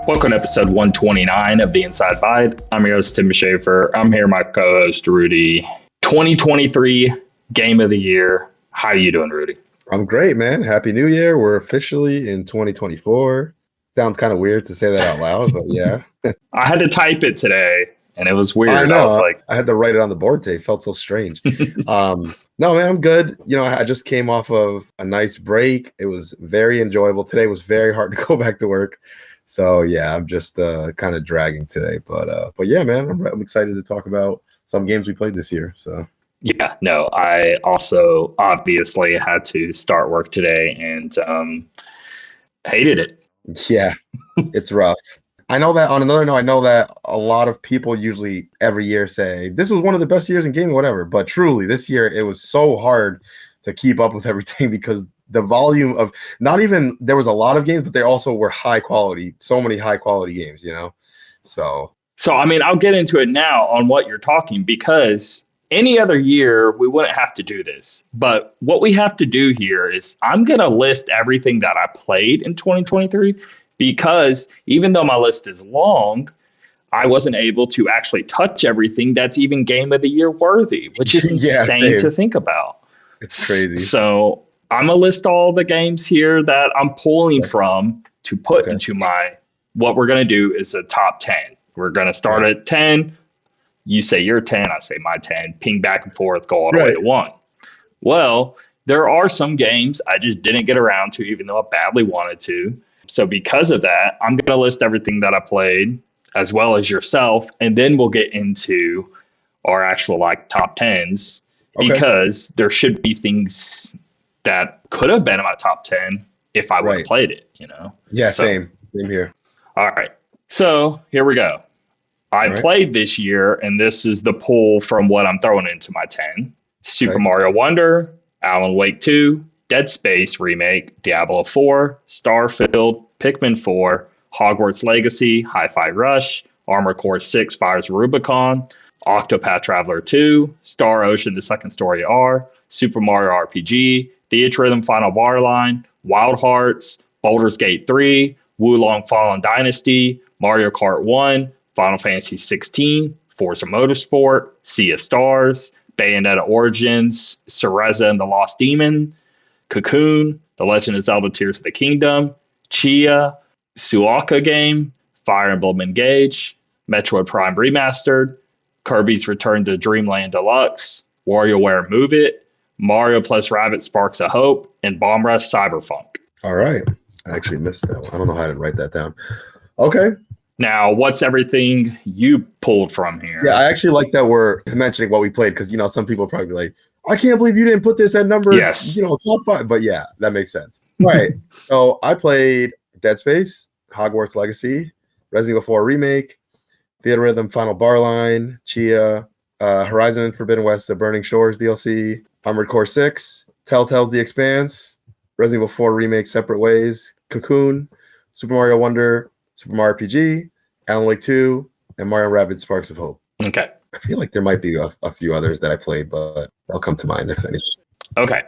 Welcome to episode 129 of the Inside Bite. I'm your host, Tim Schaefer. I'm here, my co-host, Rudy. 2023 Game of the Year. How are you doing, Rudy? I'm great, man. Happy New Year. We're officially in 2024. Sounds kind of weird to say that out loud, but yeah. I had to type it today, and it was weird. I know. I was like, I had to write it on the board today. It felt so strange. No, man, I'm good. I just came off of a nice break. It was very enjoyable. Today was very hard to go back to work. So yeah, I'm just kind of dragging today, but yeah, man, I'm excited to talk about some games we played this year. So yeah, no, I also obviously had to start work today and hated it. Yeah, it's rough. I know that on another note, I know that a lot of people usually every year say this was one of the best years in gaming, whatever. But truly, this year it was so hard to keep up with everything because the volume of there was a lot of games, but they also were high quality. So many high quality games, So I mean, I'll get into it now on what you're talking, because any other year we wouldn't have to do this. But what we have to do here is I'm going to list everything that I played in 2023, because even though my list is long, I wasn't able to actually touch everything that's even Game of the Year worthy, which is insane to think about. It's crazy. So I'm going to list all the games here that I'm pulling from to put into what we're going to do is a top 10. We're going to start at 10. You say your 10, I say my 10. Ping back and forth, go all the way to 1. Well, there are some games I just didn't get around to, even though I badly wanted to. So because of that, I'm going to list everything that I played, as well as yourself, and then we'll get into our actual top 10s, because there should be things that could have been in my top 10 if I would have played it, Yeah, same here. All right. So here we go. I played this year, and this is the pull from what I'm throwing into my 10. Super Mario Wonder, Alan Wake 2, Dead Space Remake, Diablo 4, Starfield, Pikmin 4, Hogwarts Legacy, Hi-Fi Rush, Armored Core 6 Fires of Rubicon, Octopath Traveler 2, Star Ocean The Second Story R, Super Mario RPG, Theatrhythm Final Bar Line, Wild Hearts, Baldur's Gate 3, Wulong Fallen Dynasty, Mario Kart 1, Final Fantasy 16, Forza Motorsport, Sea of Stars, Bayonetta Origins, Cereza and the Lost Demon, Cocoon, The Legend of Zelda Tears of the Kingdom, Chia, Suaka Game, Fire Emblem Engage, Metroid Prime Remastered, Kirby's Return to Dreamland Deluxe, WarioWare Move It, Mario plus Rabbids Sparks of Hope, and Bomb Rush Cyberpunk. All right. I actually missed that one. I don't know how I didn't write that down. Okay. Now, what's everything you pulled from here? Yeah, I actually like that we're mentioning what we played, because, some people probably be like, I can't believe you didn't put this at number, top 5. But yeah, that makes sense. All right. So I played Dead Space, Hogwarts Legacy, Resident Evil 4 Remake, Theatrhythm Final Bar Line, Chia, Horizon Forbidden West, The Burning Shores DLC, Armored Core 6, Telltale's The Expanse, Resident Evil 4 Remake Separate Ways, Cocoon, Super Mario Wonder, Super Mario RPG, Alan Wake 2, and Mario & Rabbids Sparks of Hope. Okay. I feel like there might be a few others that I played, but they'll come to mind if any. Okay.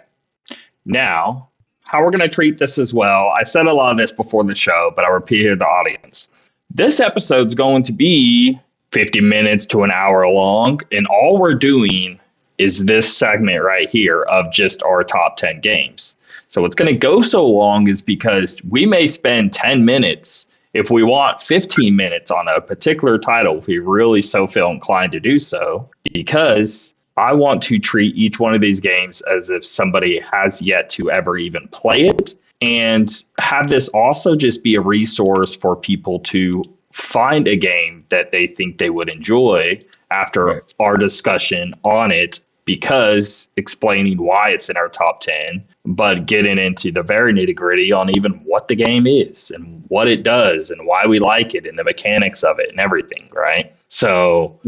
Now, how we're going to treat this as well. I said a lot of this before the show, but I'll repeat it to the audience. This episode's going to be 50 minutes to an hour long, and all we're doing is this segment right here of just our top 10 games. So what's going to go so long is because we may spend 10 minutes if we want 15 minutes on a particular title, if we really so feel inclined to do so, because I want to treat each one of these games as if somebody has yet to ever even play it, and have this also just be a resource for people to find a game that they think they would enjoy after our discussion on it, because explaining why it's in our top 10, but getting into the very nitty gritty on even what the game is and what it does and why we like it and the mechanics of it and everything, right? So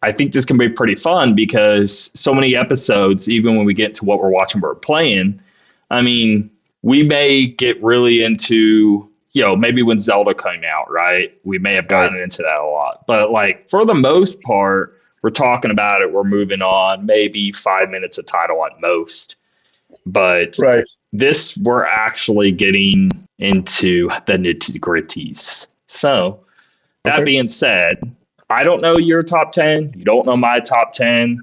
I think this can be pretty fun, because so many episodes, even when we get to what we're watching or playing, I mean, we may get really into, maybe when Zelda came out, right? We may have gotten into that a lot. But for the most part, we're talking about it, we're moving on, maybe 5 minutes a title at most. But this, we're actually getting into the nitty-gritties. So that Okay. being said, I don't know your top 10. You don't know my top 10.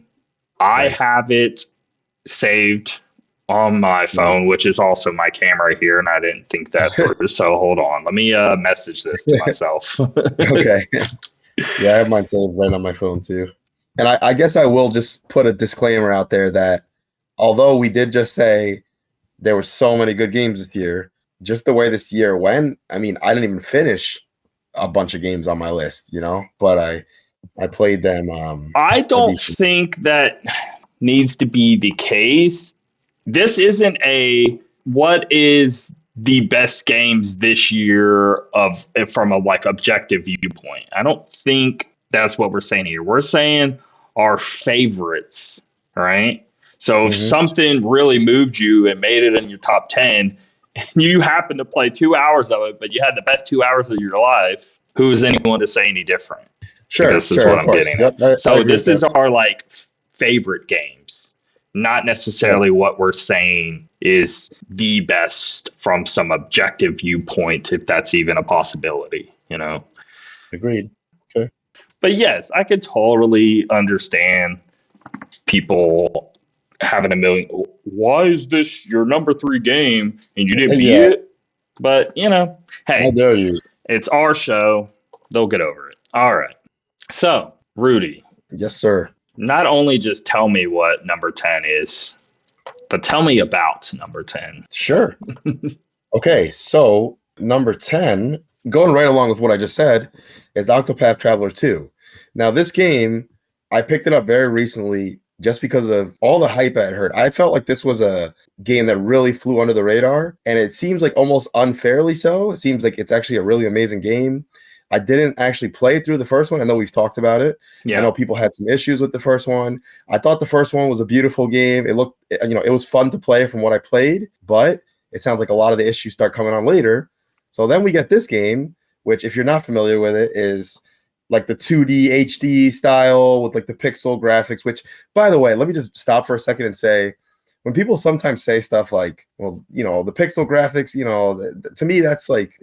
I have it saved on my phone, which is also my camera here, and I didn't think that through. So hold on. Let me message this to myself. Okay. Yeah, I have mine saved right on my phone too. And I guess I will just put a disclaimer out there that although we did just say there were so many good games this year, just the way this year went, I mean, I didn't even finish a bunch of games on my list, but I played them. I A don't decent. think that needs to be the case. This isn't a what is the best games this year of from a like objective viewpoint. I don't think that's what we're saying here. We're saying our favorites, right? So if Mhm. something really moved you and made it in your top 10 and you happen to play 2 hours of it, but you had the best 2 hours of your life, who is anyone to say any different? I Sure, guess is sure, what of I'm course. getting Yep, at. I So agree with this that. is our like favorite games, not Sure. necessarily what we're saying is the best from some objective viewpoint, if that's even a possibility, Agreed. Okay. But yes, I could totally understand people having a million. Why is this your number 3 game and you didn't beat Yeah, it? But how hey, dare you? it's our show. They'll get over it. All right. So, Rudy, Yes, sir. not only just tell me what number 10 is, but tell me about number 10. Sure. Okay, so number 10, going right along with what I just said, is Octopath Traveler 2. Now, this game, I picked it up very recently just because of all the hype I had heard. I felt like this was a game that really flew under the radar, and it seems like almost unfairly so. It seems like it's actually a really amazing game. I didn't actually play through the first one. I know we've talked about it. Yeah. I know people had some issues with the first one. I thought the first one was a beautiful game. It looked, it was fun to play from what I played, but it sounds like a lot of the issues start coming on later. So then we get this game, which, if you're not familiar with it, is like the 2D HD style with like the pixel graphics, which, by the way, let me just stop for a second and say, when people sometimes say stuff like, well, the pixel graphics, to me, that's like,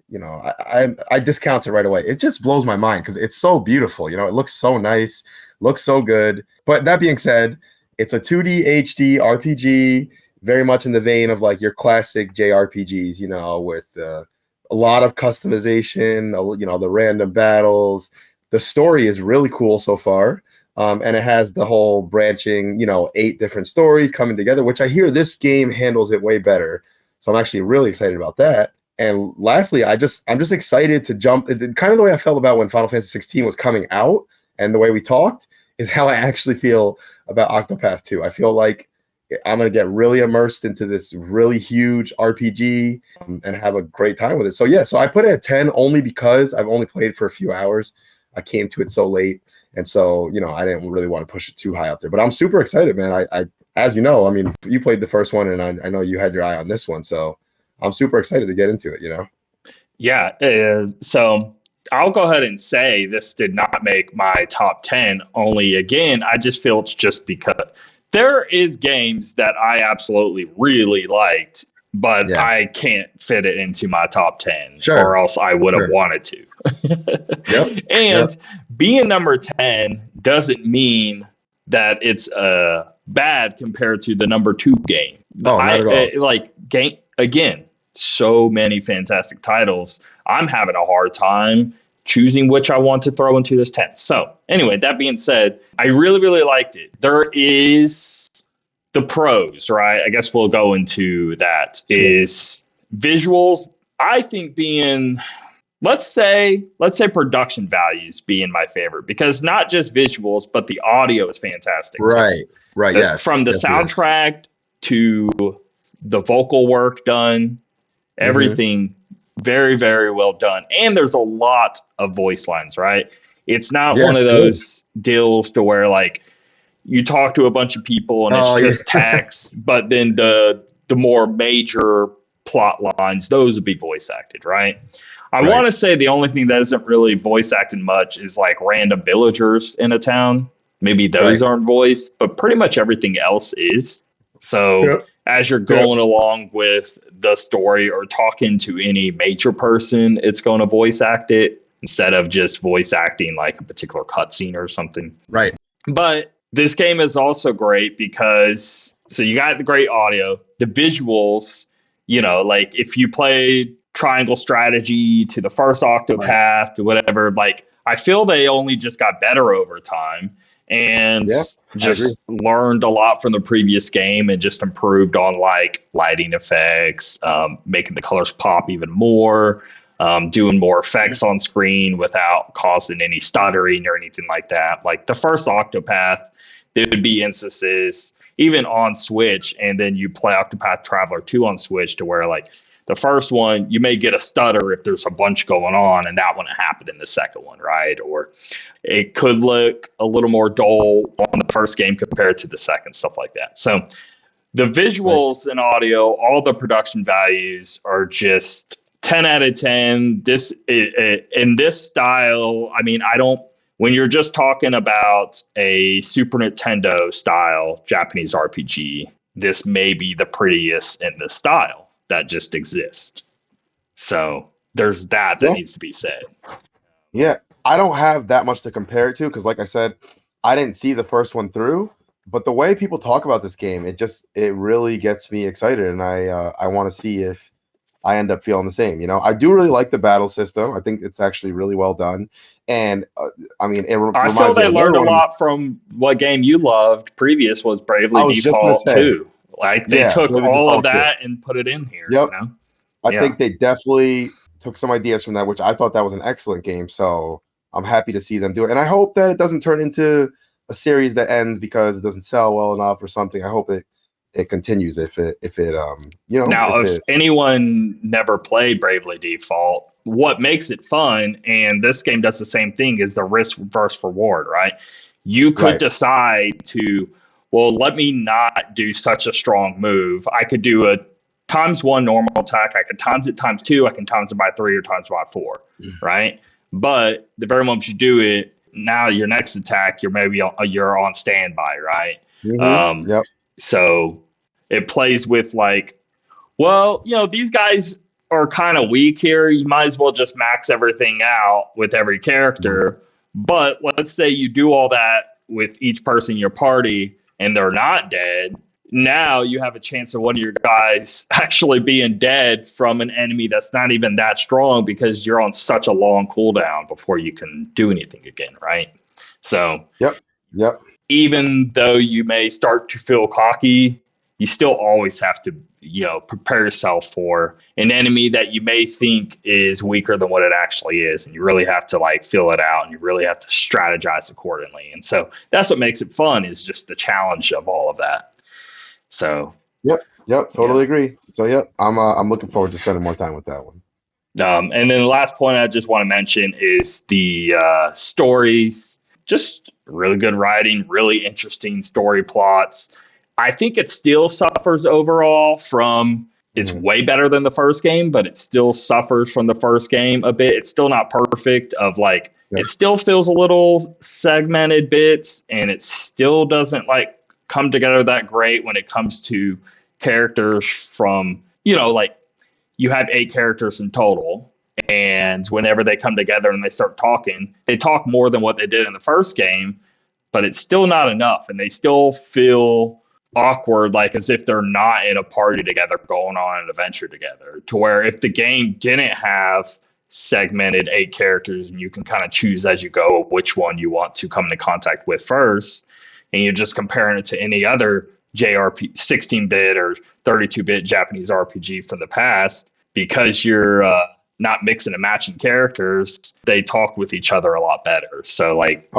I discount it right away. It just blows my mind because it's so beautiful. It looks so nice, looks so good. But that being said, it's a 2D HD RPG, very much in the vein of like your classic JRPGs, with a lot of customization, the random battles. The story is really cool so far. And it has the whole branching, 8 different stories coming together, which I hear this game handles it way better. So I'm actually really excited about that. And lastly, I'm just excited to jump. Kind of the way I felt about when Final Fantasy 16 was coming out, and the way we talked is how I actually feel about Octopath 2. I feel like I'm going to get really immersed into this really huge RPG and have a great time with it. So yeah, so I put it at 10 only because I've only played for a few hours. I came to it so late. And so, I didn't really want to push it too high up there, but I'm super excited, man. I as you know, I mean, you played the first one and I know you had your eye on this one. So I'm super excited to get into it, Yeah. So I'll go ahead and say this did not make my top 10. Only again, I just feel it's just because there is games that I absolutely really liked, but Yeah. I can't fit it into my top 10 Sure. or else I would have wanted to. Yep. And being number 10 doesn't mean that it's bad compared to the number 2 game. Oh, not at all. Game again, so many fantastic titles. I'm having a hard time choosing which I want to throw into this 10. So anyway, that being said, I really, really liked it. There is the pros, right? I guess we'll go into that. Sure. Is visuals, I think being, let's say production values being my favorite, because not just visuals, but the audio is fantastic. Right. Yes. From the soundtrack to the vocal work done, everything very, very well done. And there's a lot of voice lines, right? It's not one of those deals to where like you talk to a bunch of people and it's just text, but then the more major plot lines, those would be voice acted, right? I want to say the only thing that isn't really voice acted much is like random villagers in a town. Maybe those aren't voiced, but pretty much everything else is. So as you're going along with the story or talking to any major person, it's going to voice act it. instead of just voice acting like a particular cutscene or something. Right. But this game is also great because, so you got the great audio, the visuals, you know, like if you play Triangle Strategy to the first Octopath to whatever, like I feel they only just got better over time and just learned a lot from the previous game and just improved on like lighting effects, making the colors pop even more, doing more effects on screen without causing any stuttering or anything like that. Like the first Octopath, there would be instances even on Switch, and then you play Octopath Traveler 2 on Switch to where like the first one, you may get a stutter if there's a bunch going on, and that wouldn't happen in the second one, right? Or it could look a little more dull on the first game compared to the second, stuff like that. So the visuals and audio, all the production values are just 10 out of 10. This in this style, I mean, when you're just talking about a Super Nintendo style Japanese RPG, this may be the prettiest in the style that just exists. So there's that needs to be said. Yeah, I don't have that much to compare it to because, like I said, I didn't see the first one through. But the way people talk about this game, it really gets me excited, and I want to see if I end up feeling the same. You know, I do really like the battle system. I think it's actually really well done. And I mean, I feel they learned a lot from what game you loved previous was Bravely Default 2. Like they took all of that and put it in here. Yep. You know? I think they definitely took some ideas from that, which I thought that was an excellent game. So I'm happy to see them do it. And I hope that it doesn't turn into a series that ends because it doesn't sell well enough or something. I hope it continues if it you know. Now, if anyone never played Bravely Default, what makes it fun, and this game does the same thing, is the risk versus reward, right? You could decide to, well, let me not do such a strong move. I could do a ×1 normal attack. I could times it ×2. I can times it by 3 or times it by 4, right? But the very moment you do it, now your next attack, you're on standby, right? So it plays with like, well, you know, these guys are kind of weak here. You might as well just max everything out with every character. But let's say you do all that with each person in your party and they're not dead. Now you have a chance of one of your guys actually being dead from an enemy that's not even that strong because you're on such a long cooldown before you can do anything again, right? So even though you may start to feel cocky, you still always have to, you know, prepare yourself for an enemy that you may think is weaker than what it actually is. And you really have to like feel it out and you really have to strategize accordingly. And so that's what makes it fun, is just the challenge of all of that. So totally agree. So I'm looking forward to spending more time with that one. And then the last point I just want to mention is the stories. Just really good writing, really interesting story plots. I think it still suffers overall from, it's way better than the first game, but it still suffers from the first game a bit. It's still not perfect of like, it still feels a little segmented bits, and it still doesn't like come together that great when it comes to characters from, you know, like you have 8 characters in total. And whenever they come together and they start talking, they talk more than what they did in the first game, but it's still not enough. And they still feel awkward, like as if they're not in a party together going on an adventure together, to where if the game didn't have segmented 8 characters and you can kind of choose as you go which one you want to come into contact with first, and you're just comparing it to any other JRP 16-bit or 32-bit Japanese RPG from the past, because you're not mixing and matching characters, they talk with each other a lot better. So like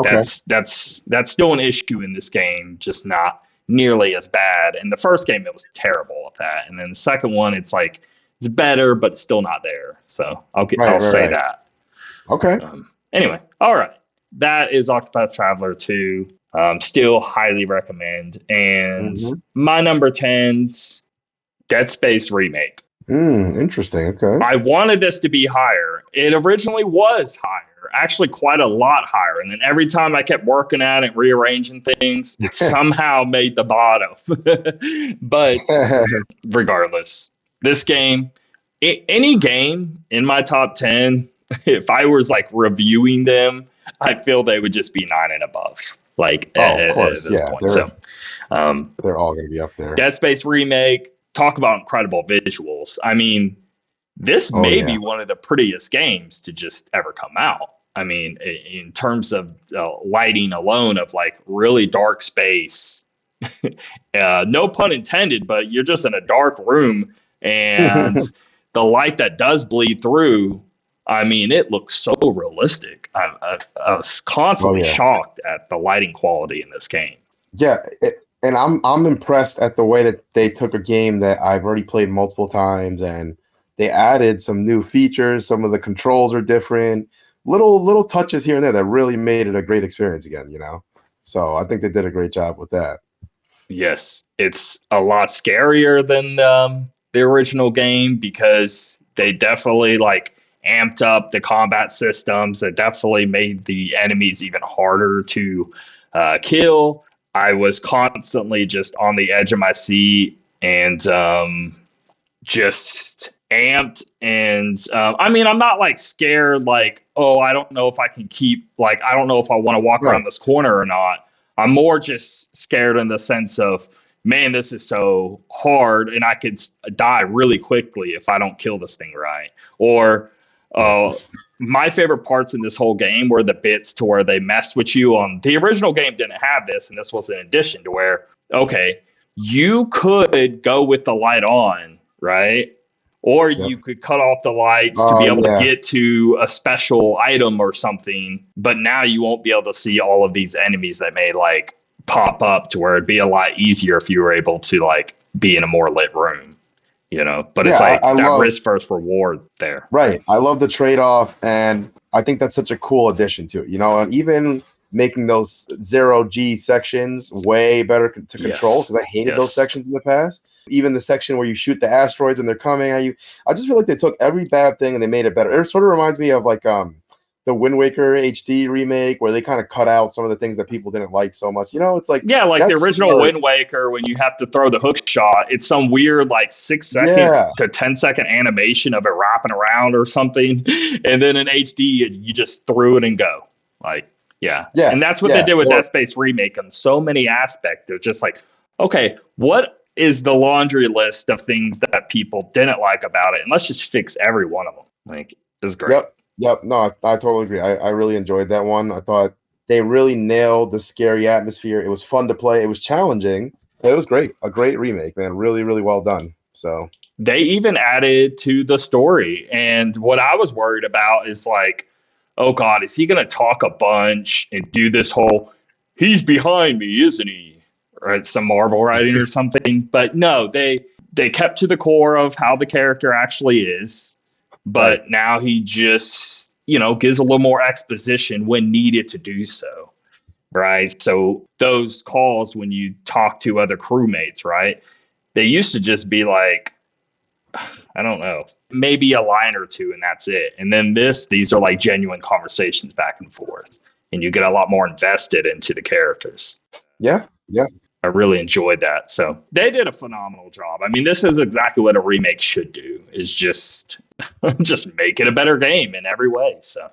that's still an issue in this game, just not nearly as bad. In the first game, it was terrible at that, and then the second one, it's like it's better, but it's still not there. So I'll say that. Okay. Anyway, all right, that is Octopath Traveler 2. Still highly recommend. And my number 10's Dead Space remake. Interesting. Okay. I wanted this to be higher. It originally was higher, actually quite a lot higher. And then every time I kept working at it, rearranging things, it somehow made the bottom. But regardless, this game, any game in my top 10 if I was like reviewing them, I feel they would just be 9 and above. Like of course, at this point. So they're all going to be up there. Dead Space remake. Talk about incredible visuals. I mean, this may be one of the prettiest games to just ever come out. I mean, in terms of lighting alone, of like really dark space. No pun intended, but you're just in a dark room and the light that does bleed through. I mean, it looks so realistic. I was constantly shocked at the lighting quality in this game. Yeah, and I'm impressed at the way that they took a game that I've already played multiple times and they added some new features. Some of the controls are different, little touches here and there that really made it a great experience again. So I think they did a great job with that. Yes, it's a lot scarier than the original game because they definitely like amped up the combat systems. It definitely made the enemies even harder to kill. I was constantly just on the edge of my seat and just amped. And I mean, I'm not like scared, like, oh, I don't know if I can keep, like, I don't know if I want to walk around this corner or not. I'm more just scared in the sense of, man, this is so hard and I could die really quickly if I don't kill this thing right. Or my favorite parts in this whole game were the bits to where they messed with you on the original game didn't have this. And this was an addition to where, okay, you could go with the light on, right? Or you could cut off the lights to be able to get to a special item or something. But now you won't be able to see all of these enemies that may like pop up to where it'd be a lot easier if you were able to like be in a more lit room. But it's like that risk versus reward there. Right. I love the trade-off, and I think that's such a cool addition to it, and even making those 0G sections way better to control, because I hated those sections in the past. Even the section where you shoot the asteroids and they're coming at you. I just feel like they took every bad thing and they made it better. It sort of reminds me of like the Wind Waker HD remake, where they kind of cut out some of the things that people didn't like so much. It's like, like the original Wind Waker, when you have to throw the hook shot, it's some weird like 6 second to 10-second animation of it wrapping around or something, and then in HD you just threw it and go. Like, and that's what they did with Dead Space remake on so many aspects. They're just like, okay, what is the laundry list of things that people didn't like about it, and let's just fix every one of them. Like, it's great. Yep. No, I totally agree. I really enjoyed that one. I thought they really nailed the scary atmosphere. It was fun to play. It was challenging. It was great. A great remake, man. Really, really well done. So they even added to the story. And what I was worried about is like, oh God, is he going to talk a bunch and do this whole, he's behind me, isn't he? Or it's some Marvel writing or something. But no, they kept to the core of how the character actually is. But now he just, gives a little more exposition when needed to do so, right? So those calls when you talk to other crewmates, right? They used to just be like, I don't know, maybe a line or two and that's it. And then these are like genuine conversations back and forth. And you get a lot more invested into the characters. Yeah. I really enjoyed that. So they did a phenomenal job. I mean, this is exactly what a remake should do, is just make it a better game in every way. So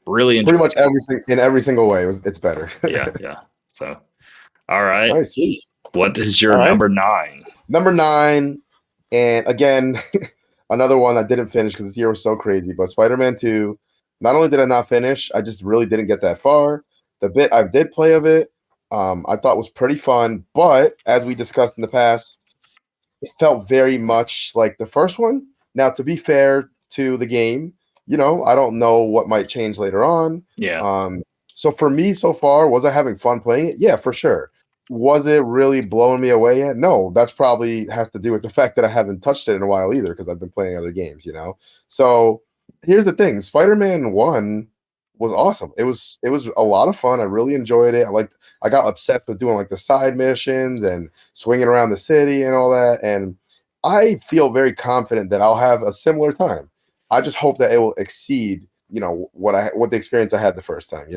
really enjoyed pretty much in every single way. It's better. Yeah. So, all right. Nice. What is your number 9? Number 9. And again, another one I didn't finish because this year was so crazy, but Spider-Man 2, not only did I not finish, I just really didn't get that far. The bit I did play of it, I thought was pretty fun, but as we discussed in the past, it felt very much like the first one. Now, to be fair to the game, I don't know what might change later on. Yeah. So for me so far, was I having fun playing it? Yeah, for sure. Was it really blowing me away yet? No, that's probably has to do with the fact that I haven't touched it in a while either, because I've been playing other games, So here's the thing. Spider-Man 1 was awesome. It was a lot of fun. I really enjoyed it. I got obsessed with doing like the side missions and swinging around the city and all that. And I feel very confident that I'll have a similar time. I just hope that it will exceed, what the experience I had the first time,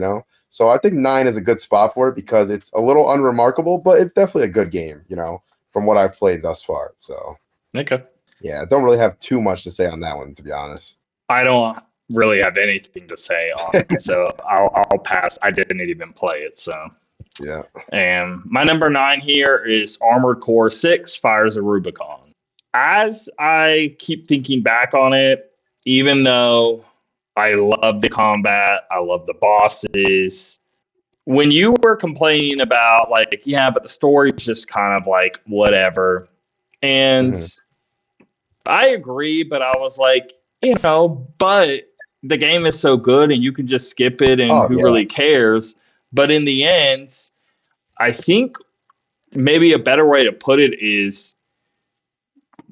So I think 9 is a good spot for it because it's a little unremarkable, but it's definitely a good game, from what I've played thus far. So okay. Yeah, I don't really have too much to say on that one, to be honest. I don't really have anything to say on it, so I'll pass. I didn't even play it, so. Yeah. And my number 9 here is Armored Core 6 Fires of Rubicon. As I keep thinking back on it, even though I love the combat, I love the bosses, when you were complaining about, like, yeah, but the story's just kind of like whatever. And I agree, but I was like, but the game is so good and you can just skip it and Oh who yeah. really cares? But in the end, I think maybe a better way to put it is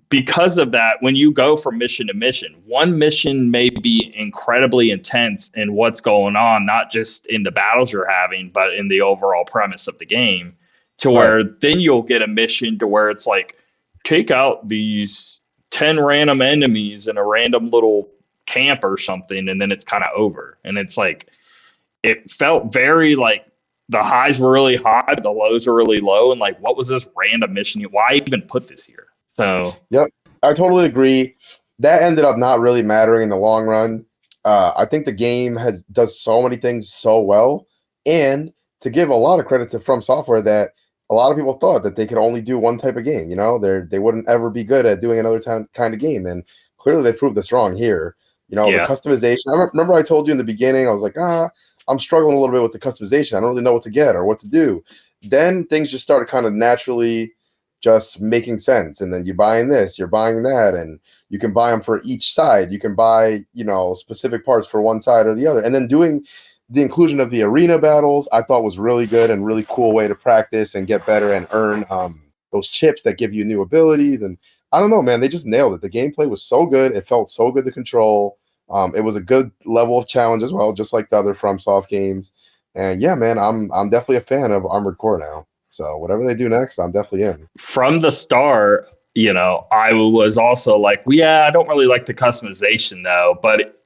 because of that, when you go from mission to mission, one mission may be incredibly intense in what's going on, not just in the battles you're having, but in the overall premise of the game, to Right. where then you'll get a mission to where it's like, take out these 10 random enemies in a random little camp or something, and then it's kind of over. And it's like, it felt very like the highs were really high, but the lows were really low. And like, what was this random mission? Why even put this here? So, yep, I totally agree. That ended up not really mattering in the long run. I think the game does so many things so well, and to give a lot of credit to From Software, that a lot of people thought that they could only do one type of game. They wouldn't ever be good at doing another kind of game, and clearly they proved us wrong here. The customization. Remember I told you in the beginning, I was like, I'm struggling a little bit with the customization. I don't really know what to get or what to do. Then things just started kind of naturally just making sense, and then you're buying this, you're buying that, and you can buy them for each side. You can buy specific parts for one side or the other, and then doing the inclusion of the arena battles I thought was really good and really cool way to practice and get better and earn those chips that give you new abilities. And I don't know, man, they just nailed it. The gameplay was so good, it felt so good to control. It was a good level of challenge as well, just like the other FromSoft games. And yeah, man, I'm definitely a fan of Armored Core now. So whatever they do next, I'm definitely in. From the start, I was also like, well, yeah, I don't really like the customization though. But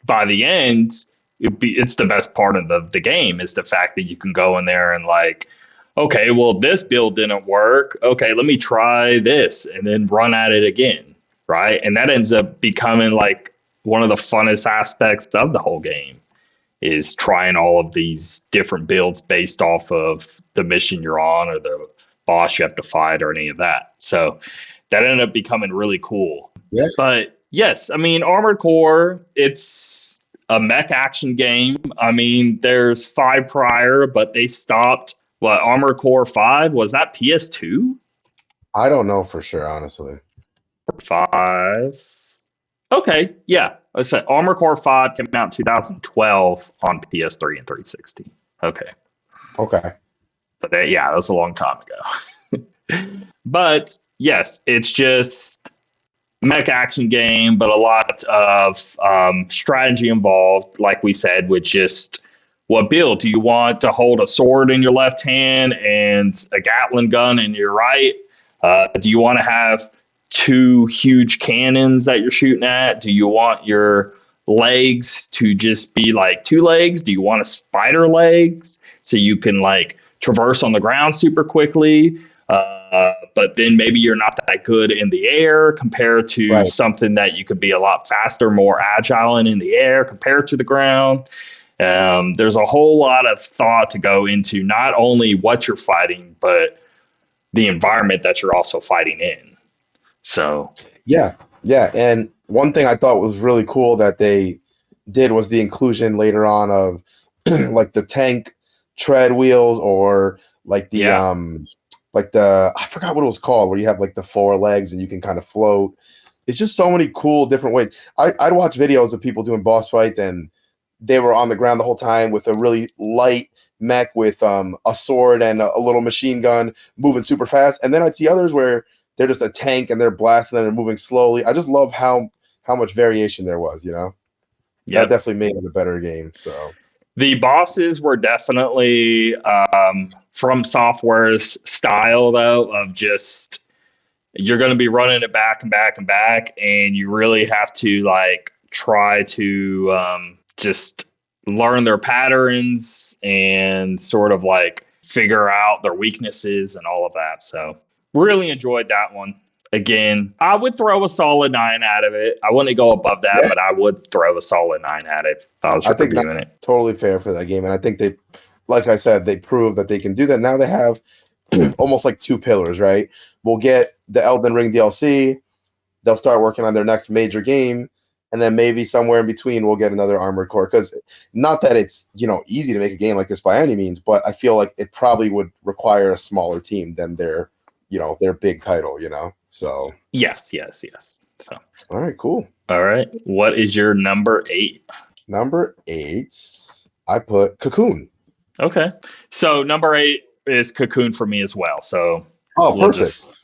by the end, it's the best part of the game is the fact that you can go in there and like, okay, well, this build didn't work. Okay, let me try this and then run at it again. Right. And that ends up becoming like one of the funnest aspects of the whole game is trying all of these different builds based off of the mission you're on or the boss you have to fight or any of that. So that ended up becoming really cool. Yeah. But yes, I mean, Armored Core, it's a mech action game. I mean, there's 5 prior, but they stopped. What, Armored Core 5? Was that PS2? I don't know for sure, honestly. 5. Okay, yeah. I said Armored Core 5 came out in 2012 on PS3 and 360. Okay. But that was a long time ago. But yes, it's just mech action game, but a lot of strategy involved, like we said, with just what build? Do you want to hold a sword in your left hand and a Gatling gun in your right? Do you want to have 2 huge cannons that you're shooting at? Do you want your legs to just be like 2 legs? Do you want a spider legs so you can like traverse on the ground super quickly? But then maybe you're not that good in the air compared to something that you could be a lot faster, more agile in the air compared to the ground. There's a whole lot of thought to go into not only what you're fighting, but the environment that you're also fighting in. So yeah. And one thing I thought was really cool that they did was the inclusion later on of like the tank tread wheels, or like the I forgot what it was called, where you have like the 4 legs and you can kind of float. It's just so many cool different ways. I'd watch videos of people doing boss fights and they were on the ground the whole time with a really light mech with a sword and a little machine gun moving super fast. And then I'd see others where they're just a tank and they're blasting and they're moving slowly. I just love how much variation there was, That definitely made it a better game. So the bosses were definitely From Software's style, though, of just you're going to be running it back and back and back, and you really have to like try to just learn their patterns and sort of like figure out their weaknesses and all of that. So really enjoyed that one. Again, I would throw a solid 9 out of it. I wouldn't go above that, but I would throw a solid 9 at it if I was reviewing it. Totally fair for that game. And I think they, like I said, they proved that they can do that. Now they have almost like 2 pillars, right? We'll get the Elden Ring DLC. They'll start working on their next major game. And then maybe somewhere in between, we'll get another Armored Core. Because not that it's, easy to make a game like this by any means, but I feel like it probably would require a smaller team than their big title, So yes. So all right, cool. All right. What is your number 8? Number 8, I put Cocoon. Okay. So number 8 is Cocoon for me as well. So perfect.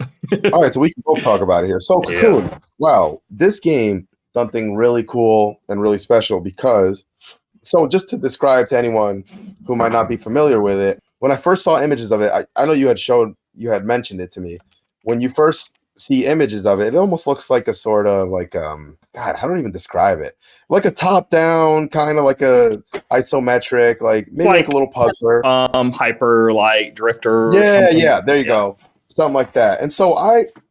All right, so we can both talk about it here. So Cocoon, wow, this game, something really cool and really special because, so just to describe to anyone who might not be familiar with it, when I first saw images of it, I know you had mentioned it to me. When you first see images of it, it almost looks like a sort of like, God, I don't even describe it. Like a top-down, kind of like a isometric, like maybe like a little puzzler. Hyper like Drifter. Yeah, there you go. Something like that. And so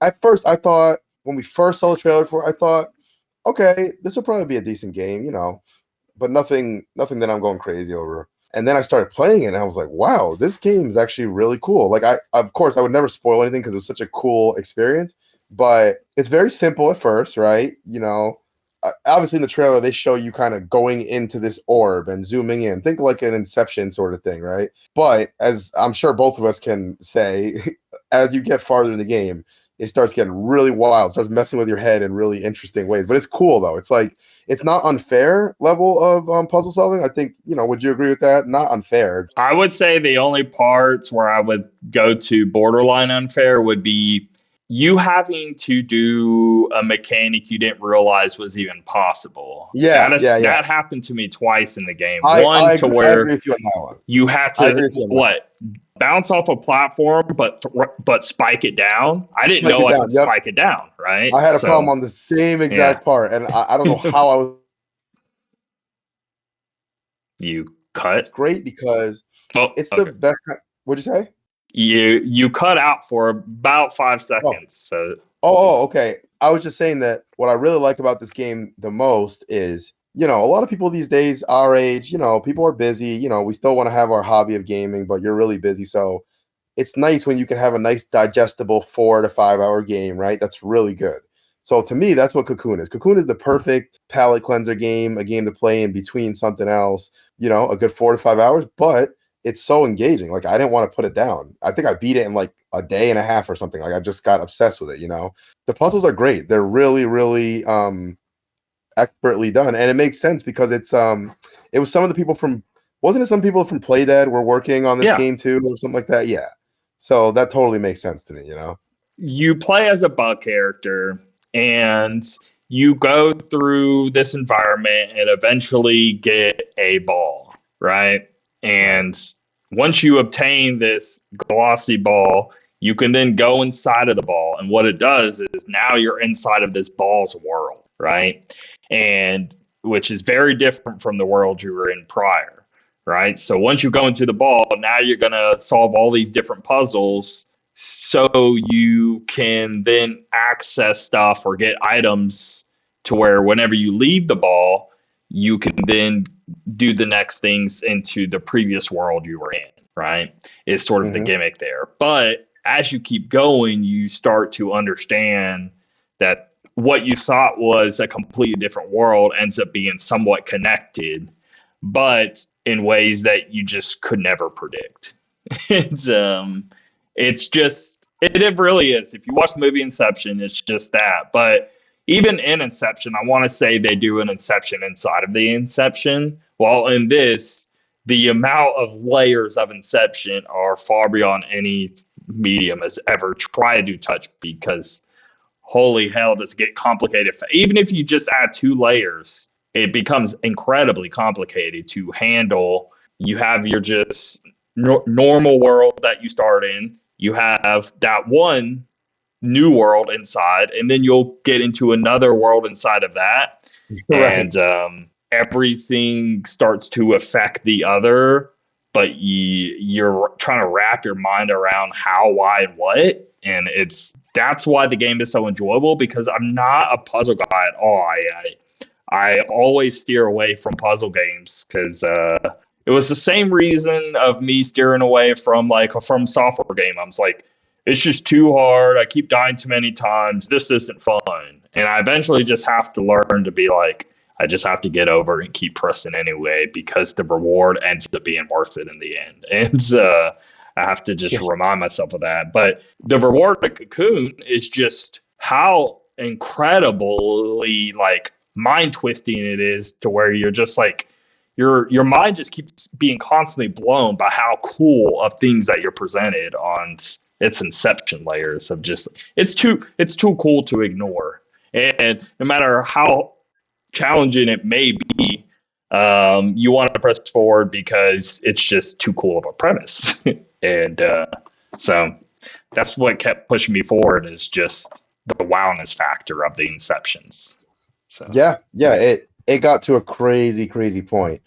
at first I thought, when we first saw the trailer for it, I thought, okay, this will probably be a decent game, but nothing that I'm going crazy over. And then I started playing it, and I was like, wow, this game is actually really cool. Like, of course, I would never spoil anything because it was such a cool experience, but it's very simple at first, right? Obviously in the trailer, they show you kind of going into this orb and zooming in. Think like an Inception sort of thing, right? But as I'm sure both of us can say, as you get farther in the game, it starts getting really wild, starts messing with your head in really interesting ways. But it's cool, though. It's like, it's not unfair level of puzzle solving. I think, would you agree with that? Not unfair. I would say the only parts where I would go to borderline unfair would be you having to do a mechanic you didn't realize was even possible. That happened to me twice in the game. I agree with you on that one. You had to, bounce off a platform, but spike it down. I didn't know I could spike it down, right? I had a problem on the same exact part, and I don't know how I was. You cut? It's great because it's the best. What'd you say? You cut out for about 5 seconds. Okay. I was just saying that what I really like about this game the most is, a lot of people these days, our age, people are busy. We still want to have our hobby of gaming, but you're really busy. So it's nice when you can have a nice digestible 4 to 5 hour game, right? That's really good. So to me, that's what Cocoon is. Cocoon is the perfect palate cleanser game, a game to play in between something else, a good 4 to 5 hours, but it's so engaging. Like, I didn't want to put it down. I think I beat it in like a day and a half or something. Like, I just got obsessed with it, The puzzles are great. They're really, really expertly done. And it makes sense because it was some of the people from, wasn't it some people from Playdead were working on this game too or something like that? Yeah. So that totally makes sense to me, You play as a bug character and you go through this environment and eventually get a ball, right? And once you obtain this glossy ball, you can then go inside of the ball. And what it does is now you're inside of this ball's world, right? And which is very different from the world you were in prior, right? So once you go into the ball, now you're going to solve all these different puzzles so you can then access stuff or get items to where whenever you leave the ball, you can then do the next things into the previous world you were in, right? Is sort of the gimmick there. But as you keep going, you start to understand that what you thought was a completely different world ends up being somewhat connected, but in ways that you just could never predict. It's just, it really is. If you watch the movie Inception, it's just that. But even in Inception, I want to say they do an Inception inside of the Inception. While in this, the amount of layers of Inception are far beyond any medium has ever tried to touch, because holy hell, does it get complicated. Even if you just add 2 layers, it becomes incredibly complicated to handle. You have your just normal world that you start in. You have that one new world inside, and then you'll get into another world inside of that. Right. And everything starts to affect the other but you're trying to wrap your mind around how, why, and what. And that's why the game is so enjoyable, because I'm not a puzzle guy at all. I always steer away from puzzle games because it was the same reason of me steering away from like a From Software game. I was like, it's just too hard. I keep dying too many times. This isn't fun. And I eventually just have to learn to be like, I just have to get over it and keep pressing anyway, because the reward ends up being worth it in the end. And I have to just remind myself of that. But the reward of Cocoon is just how incredibly like mind twisting it is, to where you're just like, your mind just keeps being constantly blown by how cool of things that you're presented on its inception layers of just it's too cool to ignore. And no matter how challenging it may be, you want to press forward because it's just too cool of a premise. And so that's what kept pushing me forward, is just the wowness factor of the Inceptions. So yeah, it got to a crazy point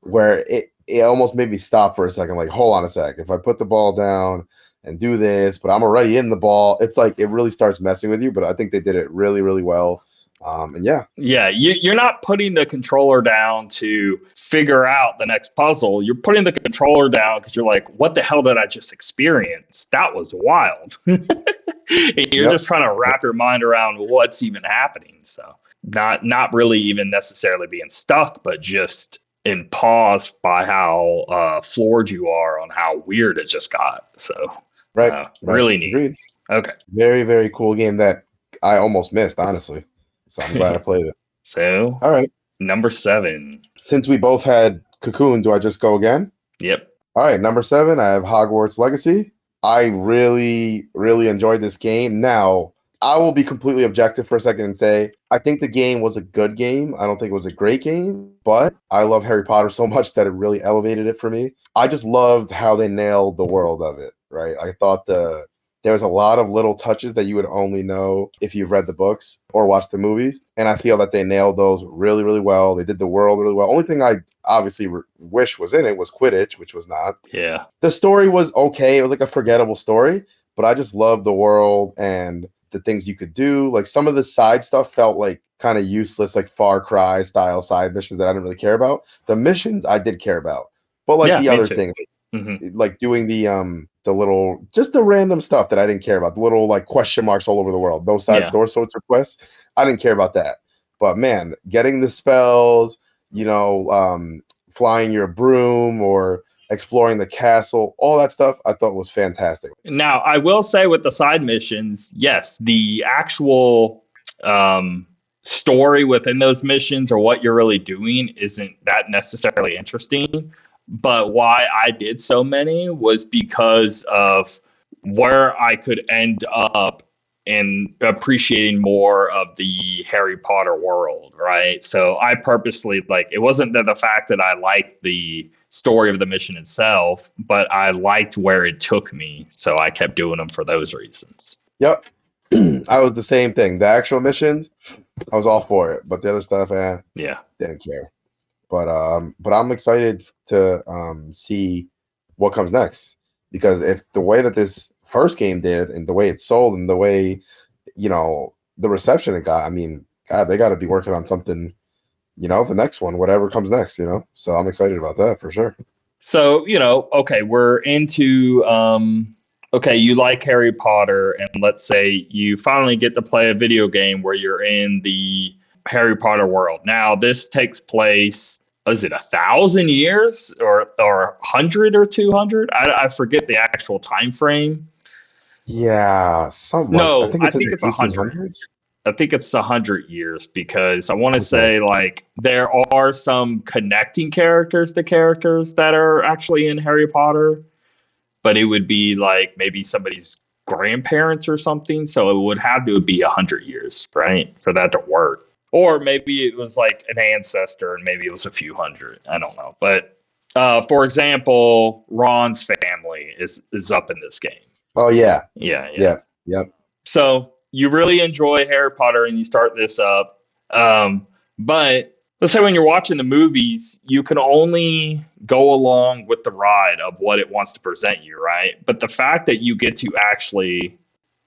where it almost made me stop for a second. Like, hold on a sec. If I put the ball down and do this, but I'm already in the ball, it's like it really starts messing with you. But I think they did it really, really well. And you're not putting the controller down to figure out the next puzzle. You're putting the controller down because you're like, what the hell did I just experience? That was wild. And you're just trying to wrap your mind around what's even happening. So not really even necessarily being stuck, but just in pause by how floored you are on how weird it just got. So really neat. Agreed. Okay. Very, very cool game that I almost missed, honestly. So I'm glad I played it. So, all right. Number 7. Since we both had Cocoon, do I just go again? Yep. All right. Number 7, I have Hogwarts Legacy. I really, really enjoyed this game. Now, I will be completely objective for a second and say, I think the game was a good game. I don't think it was a great game, but I love Harry Potter so much that it really elevated it for me. I just loved how they nailed the world of it, right? I thought there was a lot of little touches that you would only know if you've read the books or watched the movies. And I feel that they nailed those really, really well. They did the world really well. Only thing I obviously wish was in it was Quidditch, which was not. Yeah. The story was okay. It was like a forgettable story, but I just loved the world and the things you could do. Like some of the side stuff felt like kind of useless, like Far Cry style side missions that I didn't really care about. The missions I did care about. But like the other things, like doing the little, just the random stuff that I didn't care about, the little like question marks all over the world, those sorts of quests, I didn't care about that. But man, getting the spells, flying your broom or exploring the castle, all that stuff, I thought was fantastic. Now, I will say with the side missions, yes, the actual story within those missions or what you're really doing isn't that necessarily interesting. But why I did so many was because of where I could end up in appreciating more of the Harry Potter world, right? So I purposely, like, it wasn't that the fact that I liked the story of the mission itself, but I liked where it took me. So I kept doing them for those reasons. Yep. I was the same thing. The actual missions, I was all for it. But the other stuff, didn't care. But I'm excited to see what comes next, because if the way that this first game did and the way it sold and the way, the reception it got, I mean, God, they got to be working on something, the next one, whatever comes next, So I'm excited about that for sure. So, okay, we're into, okay, you like Harry Potter, and let's say you finally get to play a video game where you're in the Harry Potter world. Now, this takes place, is it 1,000 years or 100 or 200? I forget the actual time frame. Yeah, No, I think it's 100. I think it's 100 years, because I want to say like there are some connecting characters to characters that are actually in Harry Potter, but it would be like maybe somebody's grandparents or something. So it would have to be 100 years, right, for that to work. Or maybe it was like an ancestor and maybe it was a few hundred. I don't know. But for example, Ron's family is up in this game. Oh, yeah. Yeah. Yep. So you really enjoy Harry Potter and you start this up. But let's say when you're watching the movies, you can only go along with the ride of what it wants to present you, right? But the fact that you get to actually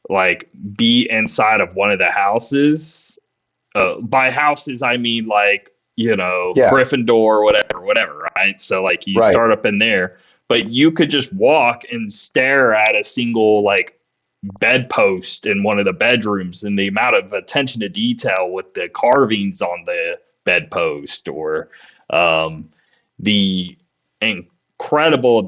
like be inside of one of the houses, by houses I mean like, Gryffindor, whatever, right? So like you Right. start up in there, but you could just walk and stare at a single like bedpost in one of the bedrooms, and the amount of attention to detail with the carvings on the bedpost, or the incredible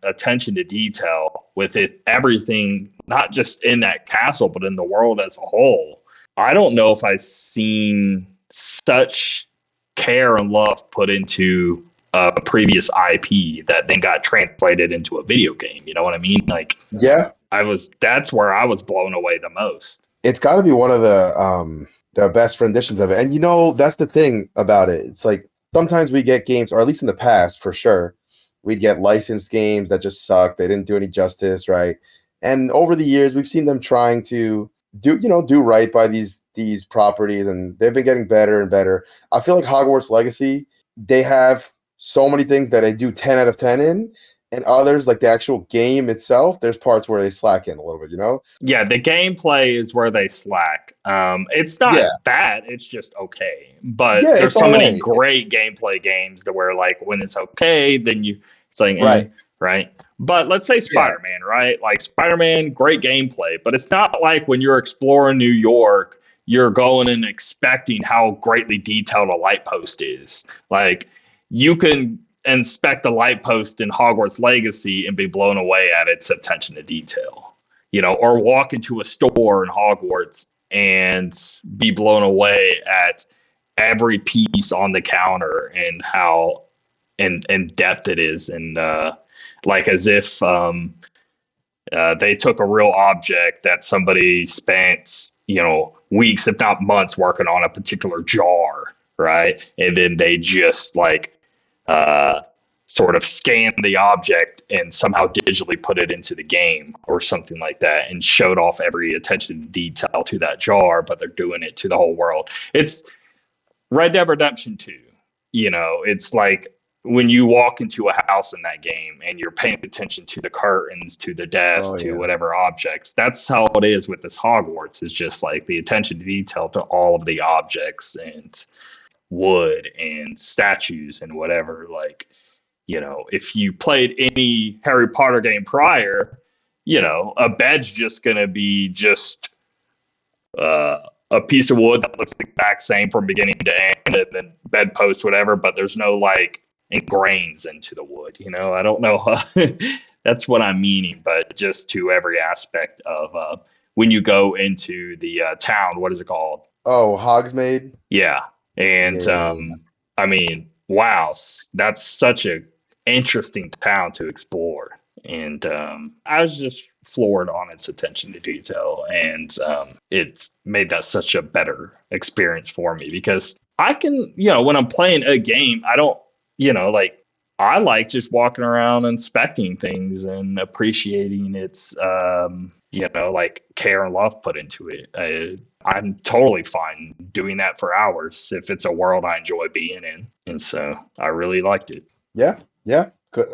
attention to detail with it, everything, not just in that castle, but in the world as a whole. I don't know if I've seen such care and love put into a previous IP that then got translated into a video game. You know what I mean? Like, Yeah. that's where I was blown away the most. It's got to be one of the best renditions of it. And that's the thing about it. It's like sometimes we get games, or at least in the past, for sure, we'd get licensed games that just suck. They didn't do any justice, right? And over the years, we've seen them trying to do right by these properties, and they've been getting better and better. I feel like Hogwarts Legacy, they have so many things that they do 10 out of 10 in, and others, like the actual game itself, there's parts where they slack in a little bit, Yeah, the gameplay is where they slack. It's not Yeah. bad, it's just okay. But Yeah, there's it's so all many right. great gameplay games that where like when it's okay, then it's like, Right. right? But let's say Spider-Man, right? Like Spider-Man, great gameplay, but it's not like when you're exploring New York, you're going and expecting how greatly detailed a light post is. Like you can inspect a light post in Hogwarts Legacy and be blown away at its attention to detail, or walk into a store in Hogwarts and be blown away at every piece on the counter and how in depth it is, and like as if they took a real object that somebody spent weeks if not months working on a particular jar, right, and then they just like sort of scan the object and somehow digitally put it into the game or something like that, and showed off every attention to detail to that jar, but they're doing it to the whole world. It's Red Dead Redemption 2. It's like when you walk into a house in that game and you're paying attention to the curtains, to the desk, to whatever objects. That's how it is with this Hogwarts, is just like the attention to detail to all of the objects and wood and statues and whatever. Like, if you played any Harry Potter game prior, a bed's just going to be just a piece of wood that looks the exact same from beginning to end, and then bedpost, whatever, but there's no like grains into the wood. I don't know. That's what I'm meaning, but just to every aspect of when you go into the town, what is it called? Oh, Hogsmeade? Yeah. And I mean, wow, that's such a interesting town to explore. And I was just floored on its attention to detail, and it made that such a better experience for me, because I can, when I'm playing a game, I don't, like, I like just walking around inspecting things and appreciating its, like care and love put into it. I'm totally fine doing that for hours if it's a world I enjoy being in. And so I really liked it. Yeah.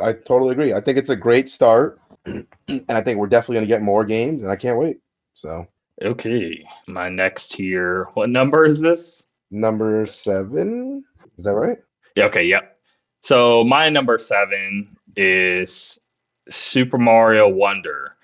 I totally agree. I think it's a great start, and I think we're definitely going to get more games, and I can't wait. So, okay, my next tier. What number is this? Number 7. Is that right? Yeah. Okay. Yep. So my number 7 is Super Mario Wonder.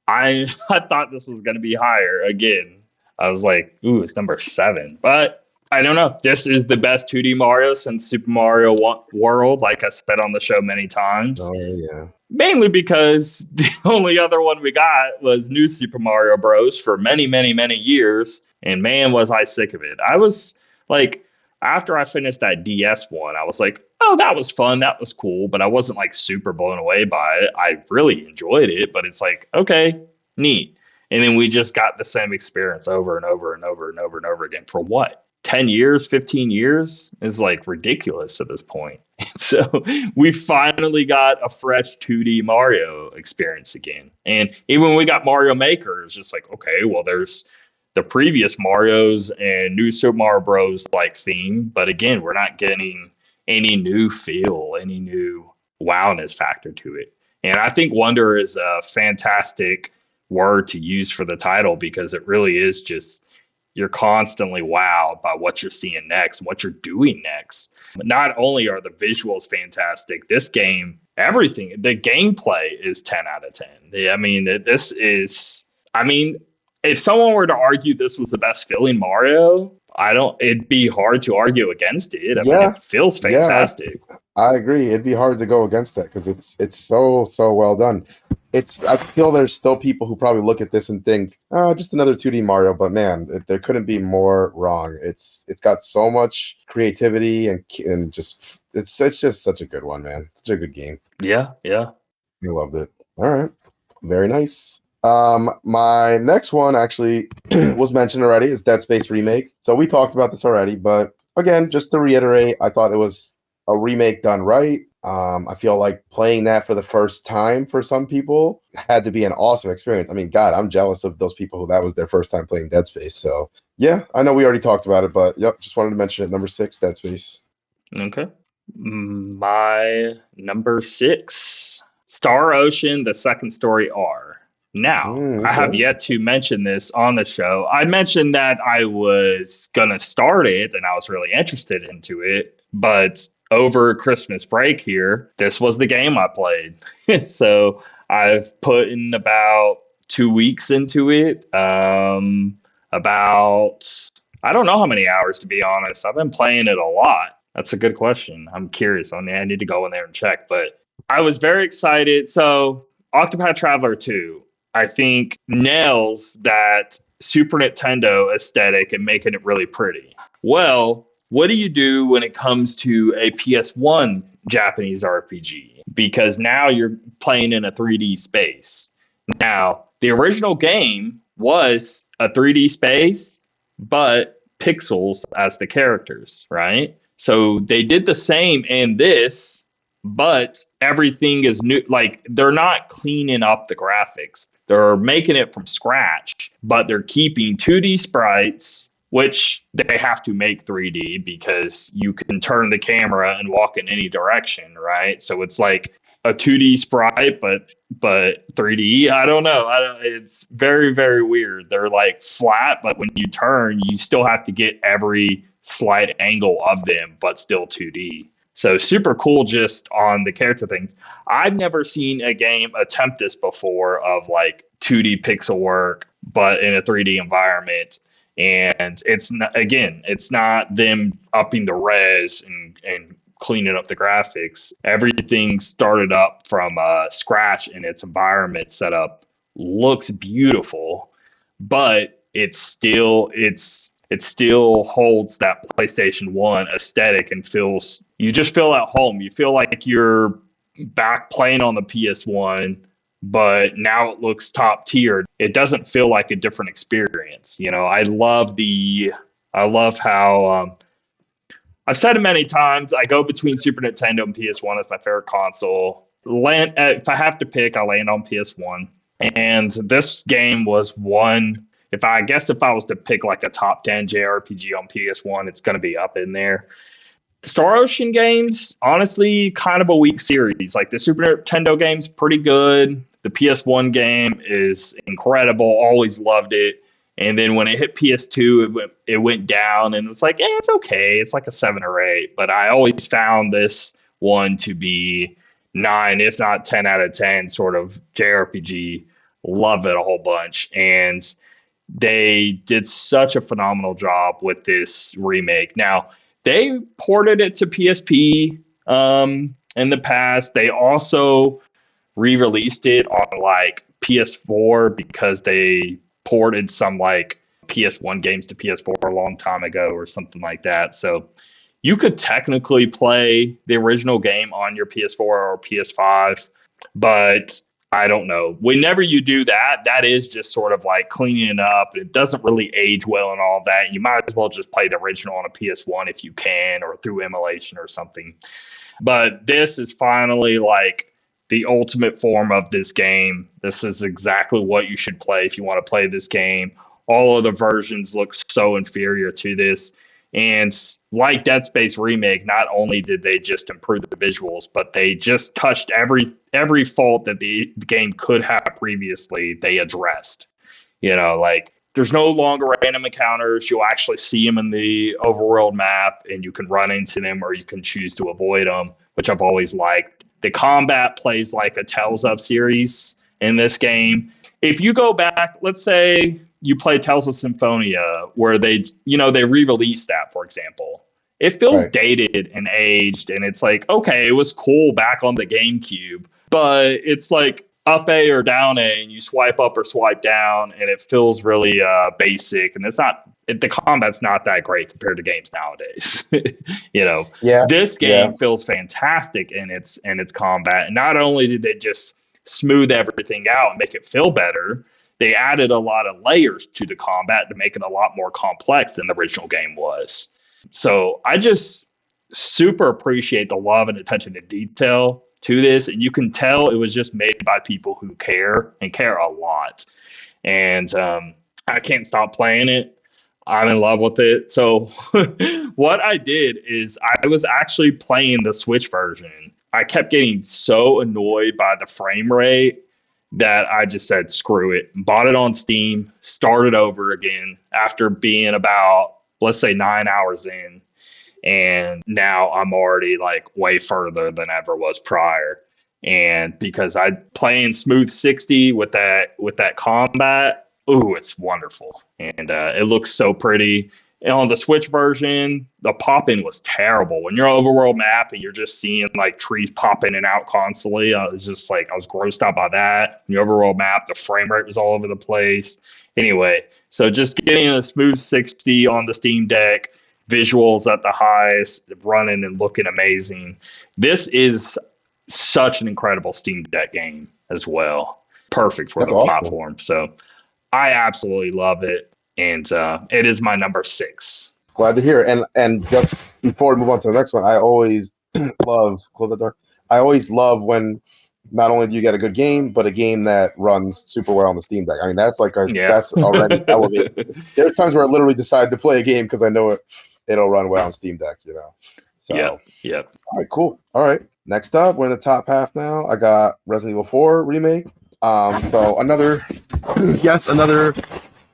I thought this was going to be higher. Again, I was like, ooh, it's number 7, but I don't know. This is the best 2D Mario since Super Mario World, like I said on the show many times. Oh, yeah. Mainly because the only other one we got was New Super Mario Bros. For many, many, many years. And man, was I sick of it. I was like, after I finished that DS one, I was like, oh, that was fun. That was cool. But I wasn't like super blown away by it. I really enjoyed it. But it's like, okay, neat. And then we just got the same experience over and over and over and over and over again for what? 10 years, 15 years is like ridiculous at this point. So we finally got a fresh 2D Mario experience again. And even when we got Mario Maker, it's just like, okay, well, there's the previous Marios and New Super Mario Bros. Like theme. But again, we're not getting any new feel, any new wowness factor to it. And I think wonder is a fantastic word to use for the title because it really is just you're constantly wowed by what you're seeing next, what you're doing next. Not only are the visuals fantastic, this game, everything, the gameplay is 10 out of 10. I mean, this is, I mean, if someone were to argue this was the best feeling Mario, it'd be hard to argue against it. I mean, it feels fantastic. I agree. It'd be hard to go against that because it's so well done. I feel there's still people who probably look at this and think, oh, just another 2D Mario, but man, there couldn't be more wrong. It's got so much creativity and just it's just such a good one, man. Such a good game. Yeah. I loved it. All right. Very nice. My next one actually was mentioned already is Dead Space Remake. So we talked about this already, but again, just to reiterate, I thought it was a remake done right. I feel like playing that for the first time for some people had to be an awesome experience. I mean, God, I'm jealous of those people who that was their first time playing Dead Space. So yeah, I know we already talked about it, but yep, just wanted to mention it. Number 6, Dead Space. Okay. My number 6, Star Ocean, the Second Story R. Now, okay. I have yet to mention this on the show. I mentioned that I was going to start it and I was really interested into it, but over Christmas break here, this was the game I played. So I've put in about 2 weeks into it. About, I don't know how many hours, to be honest. I've been playing it a lot. That's a good question. I'm curious. I need to go in there and check, but I was very excited. So Octopath Traveler 2, I think, nails that Super Nintendo aesthetic and making it really pretty. Well, what do you do when it comes to a PS1 Japanese RPG? Because now you're playing in a 3D space. Now, the original game was a 3D space, but pixels as the characters, right? So they did the same in this, but everything is new. Like, they're not cleaning up the graphics. They're making it from scratch, but they're keeping 2D sprites, which they have to make 3D because you can turn the camera and walk in any direction, right? So it's like a 2D sprite, but 3D. I don't know. It's very, very weird. They're like flat, but when you turn, you still have to get every slight angle of them, but still 2D. So super cool just on the character things. I've never seen a game attempt this before of like 2D pixel work, but in a 3D environment. And it's not them upping the res and cleaning up the graphics. Everything started up from scratch and its environment setup looks beautiful, but it still holds that PlayStation 1 aesthetic and you just feel at home. You feel like you're back playing on the PS1, but now it looks top tier. It doesn't feel like a different experience. You know, I love how I've said it many times. I go between Super Nintendo and PS1 as my favorite console. If I have to pick, I land on PS1. And this game was one. If I was to pick like a top 10 JRPG on PS1, it's going to be up in there. The Star Ocean games, honestly, kind of a weak series. Like the Super Nintendo game's pretty good. The PS1 game is incredible. Always loved it. And then when it hit PS2, it went down, and it's like, it's okay. It's like a 7 or 8. But I always found this one to be 9, if not 10 out of 10 sort of JRPG. Love it a whole bunch. And they did such a phenomenal job with this remake. Now, they ported it to PSP in the past. They also re-released it on like PS4 because they ported some like PS1 games to PS4 a long time ago or something like that. So you could technically play the original game on your PS4 or PS5, but I don't know. Whenever you do that, that is just sort of like cleaning it up. It doesn't really age well and all that. You might as well just play the original on a PS1 if you can, or through emulation or something. But this is finally like the ultimate form of this game. This is exactly what you should play if you want to play this game. all of the versions look so inferior to this. And like Dead Space Remake, not only did they just improve the visuals, but they just touched every fault that the game could have previously. They addressed. Like there's no longer random encounters. You'll actually see them in the overworld map, and you can run into them or you can choose to avoid them, which I've always liked. The combat plays like a Tales of series in this game. If you go back, let's say you play Tales of Symphonia, where they re-released that, for example. It feels dated and aged, and it's like, okay, it was cool back on the GameCube, but it's like up A or down A, and you swipe up or swipe down, and it feels really basic, and the combat's not that great compared to games nowadays. This game feels fantastic in its combat, and not only did they just smooth everything out and make it feel better, they added a lot of layers to the combat to make it a lot more complex than the original game was. So I just super appreciate the love and attention to detail to this, and you can tell it was just made by people who care a lot. And I can't stop playing it. I'm in love with it. So what I did is I was actually playing the Switch version. I kept getting so annoyed by the frame rate that I just said, screw it. Bought it on Steam, started over again after being about, let's say, 9 hours in. And now I'm already like way further than ever was prior. And because I play in smooth 60 with that combat, ooh, it's wonderful. And it looks so pretty. And on the Switch version, the pop-in was terrible. When you're on overworld map and you're just seeing like trees pop in and out constantly, I was grossed out by that. In the overworld map, the frame rate was all over the place. Anyway, so just getting a smooth 60 on the Steam Deck, visuals at the highest, running and looking amazing. This is such an incredible Steam Deck game as well. Perfect for the platform. So I absolutely love it. And it is my number 6. Glad to hear it. And just before we move on to the next one, I always love close the door. I always love when not only do you get a good game, but a game that runs super well on the Steam Deck. I mean, that's like that's already elevated. There's times where I literally decide to play a game because I know it'll run well on Steam Deck. So yeah. All right, cool. All right, next up, we're in the top half now. I got Resident Evil 4 remake. So another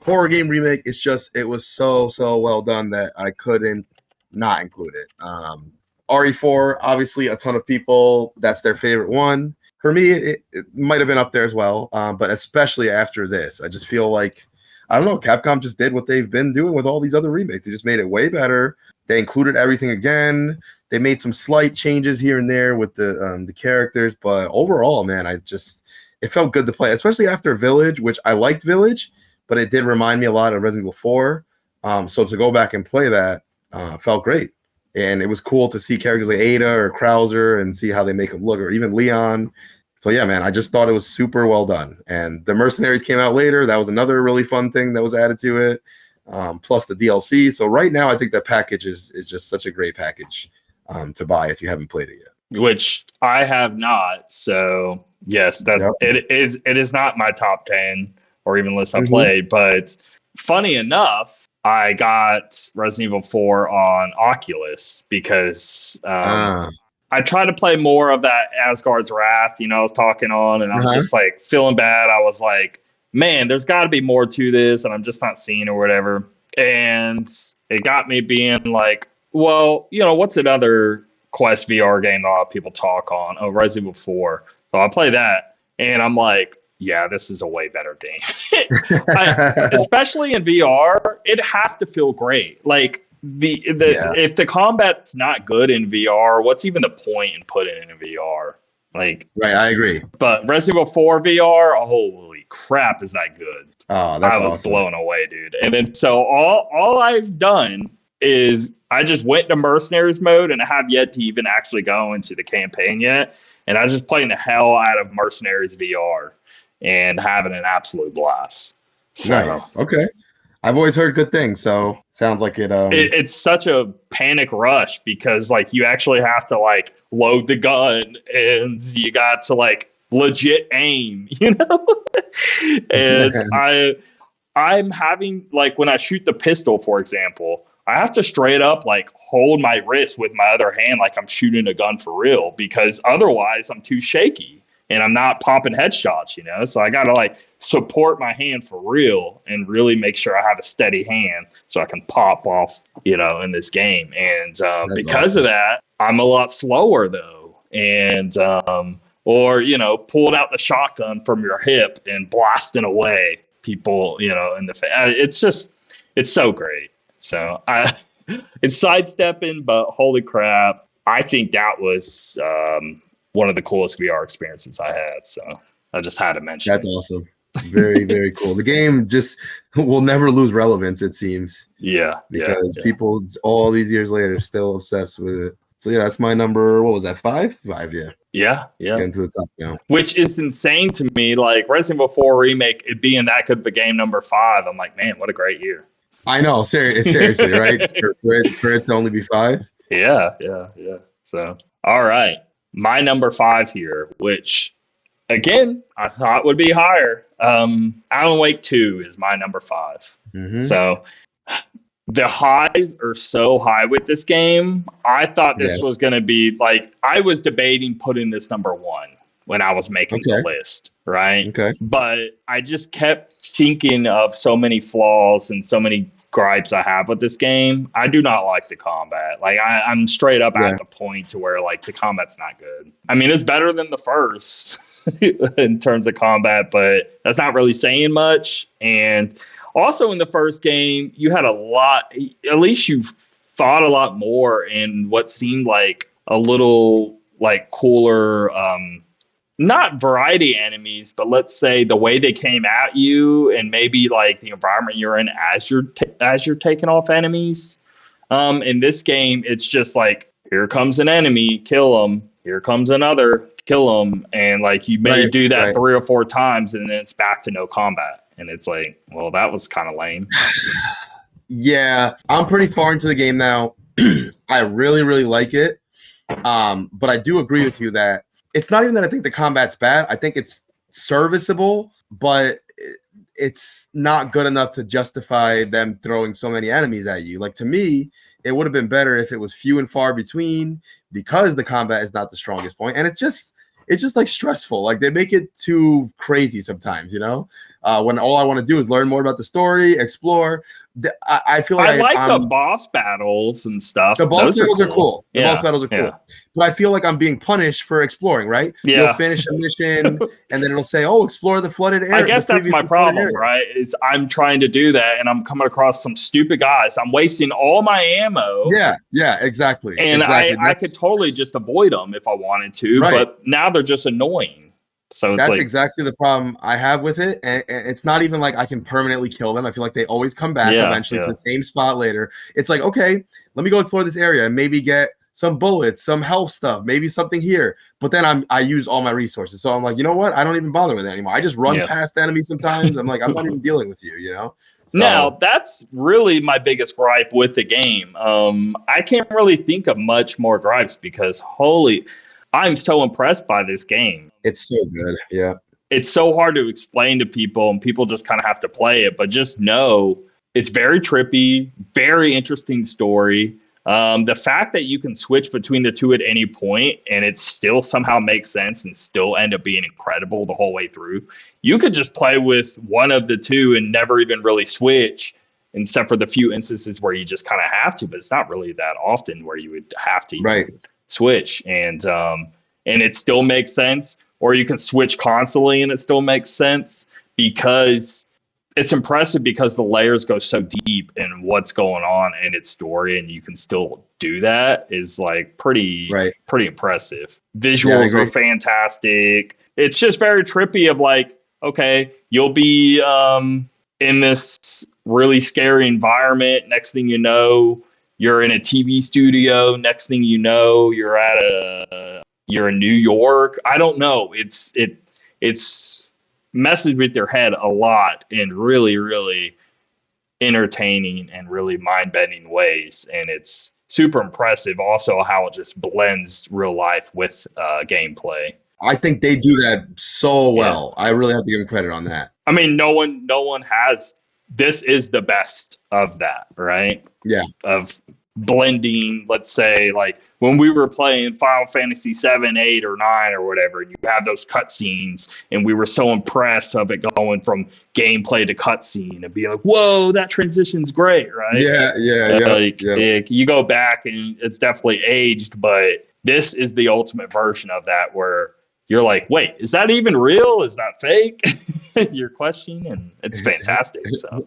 horror game remake. It was so well done that I couldn't not include it. RE4, obviously a ton of people, that's their favorite one. For me, it might have been up there as well, but especially after this, I just feel like, I don't know, Capcom just did what they've been doing with all these other remakes. They just made it way better. They included everything again. They made some slight changes here and there with the characters, but overall, man, it felt good to play, especially after Village, which I liked Village, but it did remind me a lot of Resident Evil 4. So to go back and play that felt great. And it was cool to see characters like Ada or Krauser and see how they make them look, or even Leon. So yeah, man, I just thought it was super well done. And the Mercenaries came out later. That was another really fun thing that was added to it. Plus the DLC. So right now, I think that package is just such a great package to buy if you haven't played it yet. Which I have not. So yes, it is not my top 10 or even list I played. But funny enough, I got Resident Evil 4 on Oculus because I tried to play more of that Asgard's Wrath, I was talking on, and I was just like feeling bad. I was like, man, there's got to be more to this, and I'm just not seeing or whatever. And it got me being like, well, what's another Quest VR game that a lot of people talk on? Oh, Resident Evil 4. So I play that, and I'm like, yeah, this is a way better game. Especially in VR, it has to feel great. Like if the combat's not good in VR, what's even the point in putting it in VR? Like, right, I agree. But Resident Evil 4 VR, holy crap, is that good? Oh, that's I was blown away, dude. And then so all I've done is I just went to Mercenaries mode, and I have yet to even actually go into the campaign yet. And I was just playing the hell out of Mercenaries VR and having an absolute blast. So, nice. Okay. I've always heard good things, so sounds like it. It's such a panic rush because like you actually have to like load the gun and you got to like legit aim, And I I'm having, like, when I shoot the pistol, for example, I have to straight up like hold my wrist with my other hand like I'm shooting a gun for real, because otherwise I'm too shaky and I'm not popping headshots, you know? So I got to like support my hand for real and really make sure I have a steady hand so I can pop off, you know, in this game. And because awesome. of that, I'm a lot slower though. And, or, you know, pulling out the shotgun from your hip and blasting away people, you know, in the face. It's just, it's so great. So it's sidestepping, but holy crap. I think that was one of the coolest VR experiences I had. So I just had to mention. That's awesome. Very, very cool. The game just will never lose relevance, it seems. Yeah. Because people all these years later still obsessed with it. So yeah, that's my number. What was that? 5? 5, yeah. Yeah. Getting to the top now. Which is insane to me. Like Resident Evil 4 Remake, it being that good of a game, number 5. I'm like, man, what a great year. I know, seriously, right? For it to only be 5? Yeah. So, all right. My number 5 here, which, again, I thought would be higher. Alan Wake 2 is my number 5. Mm-hmm. So, the highs are so high with this game. I thought this was going to be, like, I was debating putting this number 1 when I was making the list, right? Okay. But I just kept thinking of so many flaws and so many gripes I have with this game. I do not like the combat. Like I'm straight up at the point to where like the combat's not good. I mean, it's better than the first in terms of combat, but that's not really saying much. And also in the first game, you had a lot, at least you thought a lot more in what seemed like a little like cooler, not variety enemies, but let's say the way they came at you and maybe like the environment you're in as you're taking off enemies. In this game, it's just like, here comes an enemy, kill them. Here comes another, kill them. And like you may do that 3 or 4 times and then it's back to no combat. And it's like, well, that was kind of lame. Yeah, I'm pretty far into the game now. I really, really like it. But I do agree with you that it's not even that I think the combat's bad. I think it's serviceable, but it's not good enough to justify them throwing so many enemies at you. Like, to me, it would have been better if it was few and far between, because the combat is not the strongest point. And it's just like stressful. Like, they make it too crazy sometimes, you know, when all I want to do is learn more about the story, explore. I feel like I like the boss battles and stuff. The boss battles are cool. The boss battles are cool. But I feel like I'm being punished for exploring, right? Yeah. You'll finish a mission and then it'll say, oh, explore the flooded area. I guess that's my problem, right? Is I'm trying to do that and I'm coming across some stupid guys. I'm wasting all my ammo. Yeah, exactly. And I could totally just avoid them if I wanted to, but now they're just annoying. So it's that's exactly the problem I have with it. And it's not even like I can permanently kill them. I feel like they always come back eventually to the same spot later. It's like, okay, let me go explore this area and maybe get some bullets, some health stuff, maybe something here. But then I use all my resources. So I'm like, you know what? I don't even bother with it anymore. I just run past enemies sometimes. I'm like, I'm not even dealing with you, you know? So, now, that's really my biggest gripe with the game. I can't really think of much more gripes because I'm so impressed by this game. It's so good. Yeah. It's so hard to explain to people and people just kind of have to play it, but just know it's very trippy, very interesting story. The fact that you can switch between the two at any point and it still somehow makes sense and still end up being incredible the whole way through. You could just play with one of the two and never even really switch, except for the few instances where you just kind of have to, but it's not really that often where you would have to switch. And it still makes sense, or you can switch constantly and it still makes sense, because it's impressive because the layers go so deep in what's going on in its story, and you can still do that is like pretty impressive. Visuals are fantastic. It's just very trippy of like, okay, you'll be in this really scary environment. Next thing you know, you're in a TV studio. Next thing you know, you're in New York. I don't know. It's messes with your head a lot in really, really entertaining and really mind-bending ways. And it's super impressive also how it just blends real life with gameplay. I think they do that so well. I really have to give them credit on that. I mean, no one has this is the best of that, right? Yeah. Of blending, let's say, like when we were playing Final Fantasy 7, 8, or 9 or whatever, you have those cutscenes, and we were so impressed of it going from gameplay to cutscene and be like, whoa, that transition's great, right? You go back and it's definitely aged, but this is the ultimate version of that where you're like, wait, is that even real? Is that fake? You're questioning, and it's fantastic. So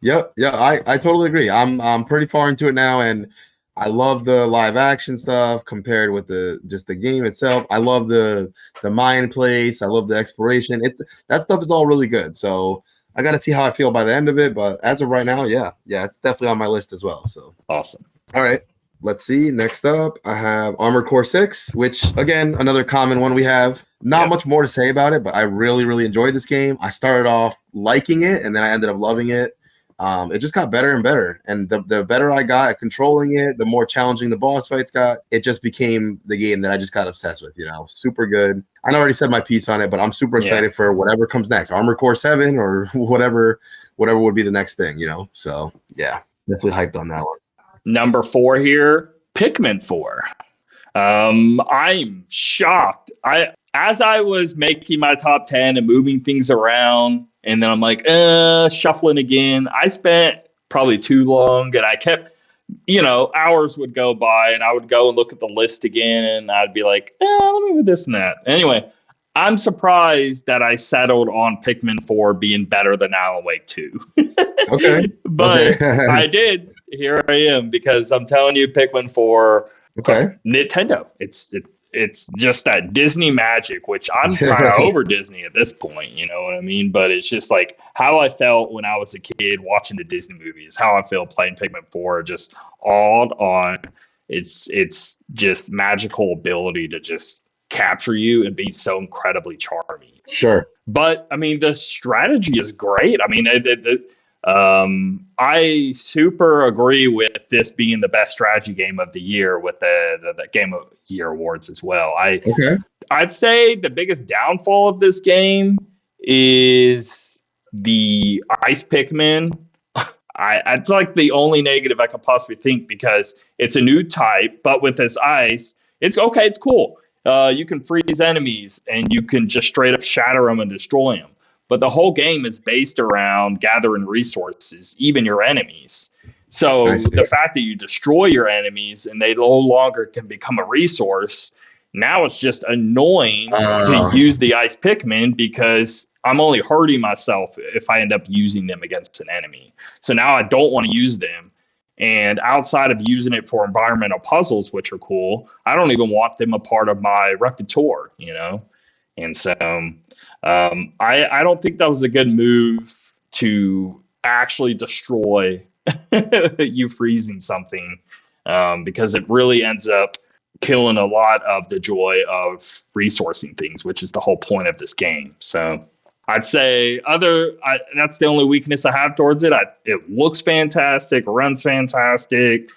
Yep. Yeah, I totally agree. I'm pretty far into it now, and I love the live action stuff compared with just the game itself. I love the mind place. I love the exploration. That stuff is all really good. So I got to see how I feel by the end of it. But as of right now, yeah, it's definitely on my list as well. So awesome. All right. Let's see. Next up, I have Armored Core 6, which, again, another common one we have. Not much more to say about it, but I really, really enjoyed this game. I started off liking it, and then I ended up loving it. It just got better and better. And the better I got at controlling it, the more challenging the boss fights got. It just became the game that I just got obsessed with, super good. I already said my piece on it, but I'm super excited for whatever comes next. Armored Core 7 or whatever would be the next thing, So, yeah, definitely hyped on that one. Number 4 here, Pikmin 4. I'm shocked. As I was making my top 10 and moving things around, and then I'm like, shuffling again. I spent probably too long, and I kept, hours would go by, and I would go and look at the list again, and I'd be like, let me move this and that. Anyway, I'm surprised that I settled on Pikmin 4 being better than Alan Wake 2. Okay. But I did. Here I am, because I'm telling you, Pikmin 4, Nintendo. It's just that Disney magic, which I'm kind of over Disney at this point, you know what I mean? But it's just like how I felt when I was a kid watching the Disney movies, how I feel playing Pikmin 4, just awed on it's just magical ability to just capture you and be so incredibly charming. Sure. But I mean, the strategy is great. I mean, I super agree with this being the best strategy game of the year with the Game of Year awards as well. I'd say the biggest downfall of this game is the ice Pikmin. It's like the only negative I could possibly think, because it's a new type, but with this ice, it's okay. It's cool. You can freeze enemies and you can just straight up shatter them and destroy them. But the whole game is based around gathering resources, even your enemies. So the fact that you destroy your enemies and they no longer can become a resource, now it's just annoying to use the ice Pikmin, because I'm only hurting myself if I end up using them against an enemy. So now I don't want to use them. And outside of using it for environmental puzzles, which are cool, I don't even want them a part of my repertoire, And so I don't think that was a good move to actually destroy you freezing something, because it really ends up killing a lot of the joy of resourcing things, which is the whole point of this game. So I'd say that's the only weakness I have towards it. It looks fantastic, runs fantastic,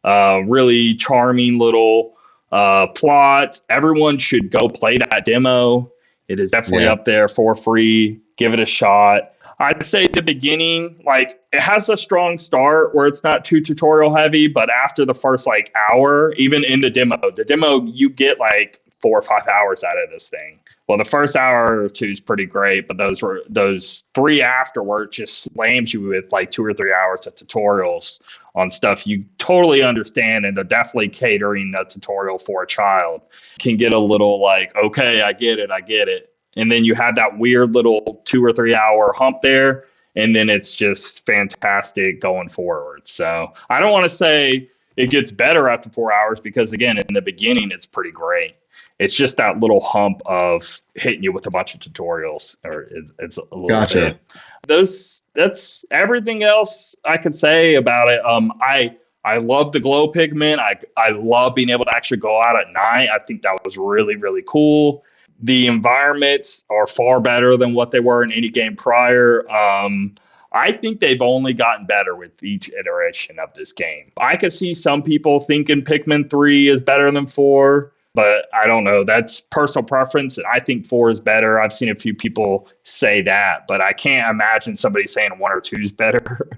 really charming little plot. Everyone should go play that demo. It is definitely up there for free. Give it a shot. I'd say the beginning, it has a strong start where it's not too tutorial heavy, but after the first hour, even in the demo, you get 4 or 5 hours out of this thing. Well, the first hour or two is pretty great, but those 3 afterwards just slams you with 2 or 3 hours of tutorials on stuff you totally understand, and they're definitely catering a tutorial for a child. Can get a little okay, I get it. And then you have that weird little 2 or 3 hour hump there, and then it's just fantastic going forward. So I don't want to say it gets better after 4 hours, because again, in the beginning, it's pretty great. It's just that little hump of hitting you with a bunch of tutorials, or it's a little bit. That's everything else I could say about it. I love the glow pigment. I love being able to actually go out at night. I think that was really, really cool. The environments are far better than what they were in any game prior. I think they've only gotten better with each iteration of this game. I could see some people thinking Pikmin 3 is better than 4. but I don't know. That's personal preference, and I think 4 is better. I've seen a few people say that, but I can't imagine somebody saying 1 or 2 is better.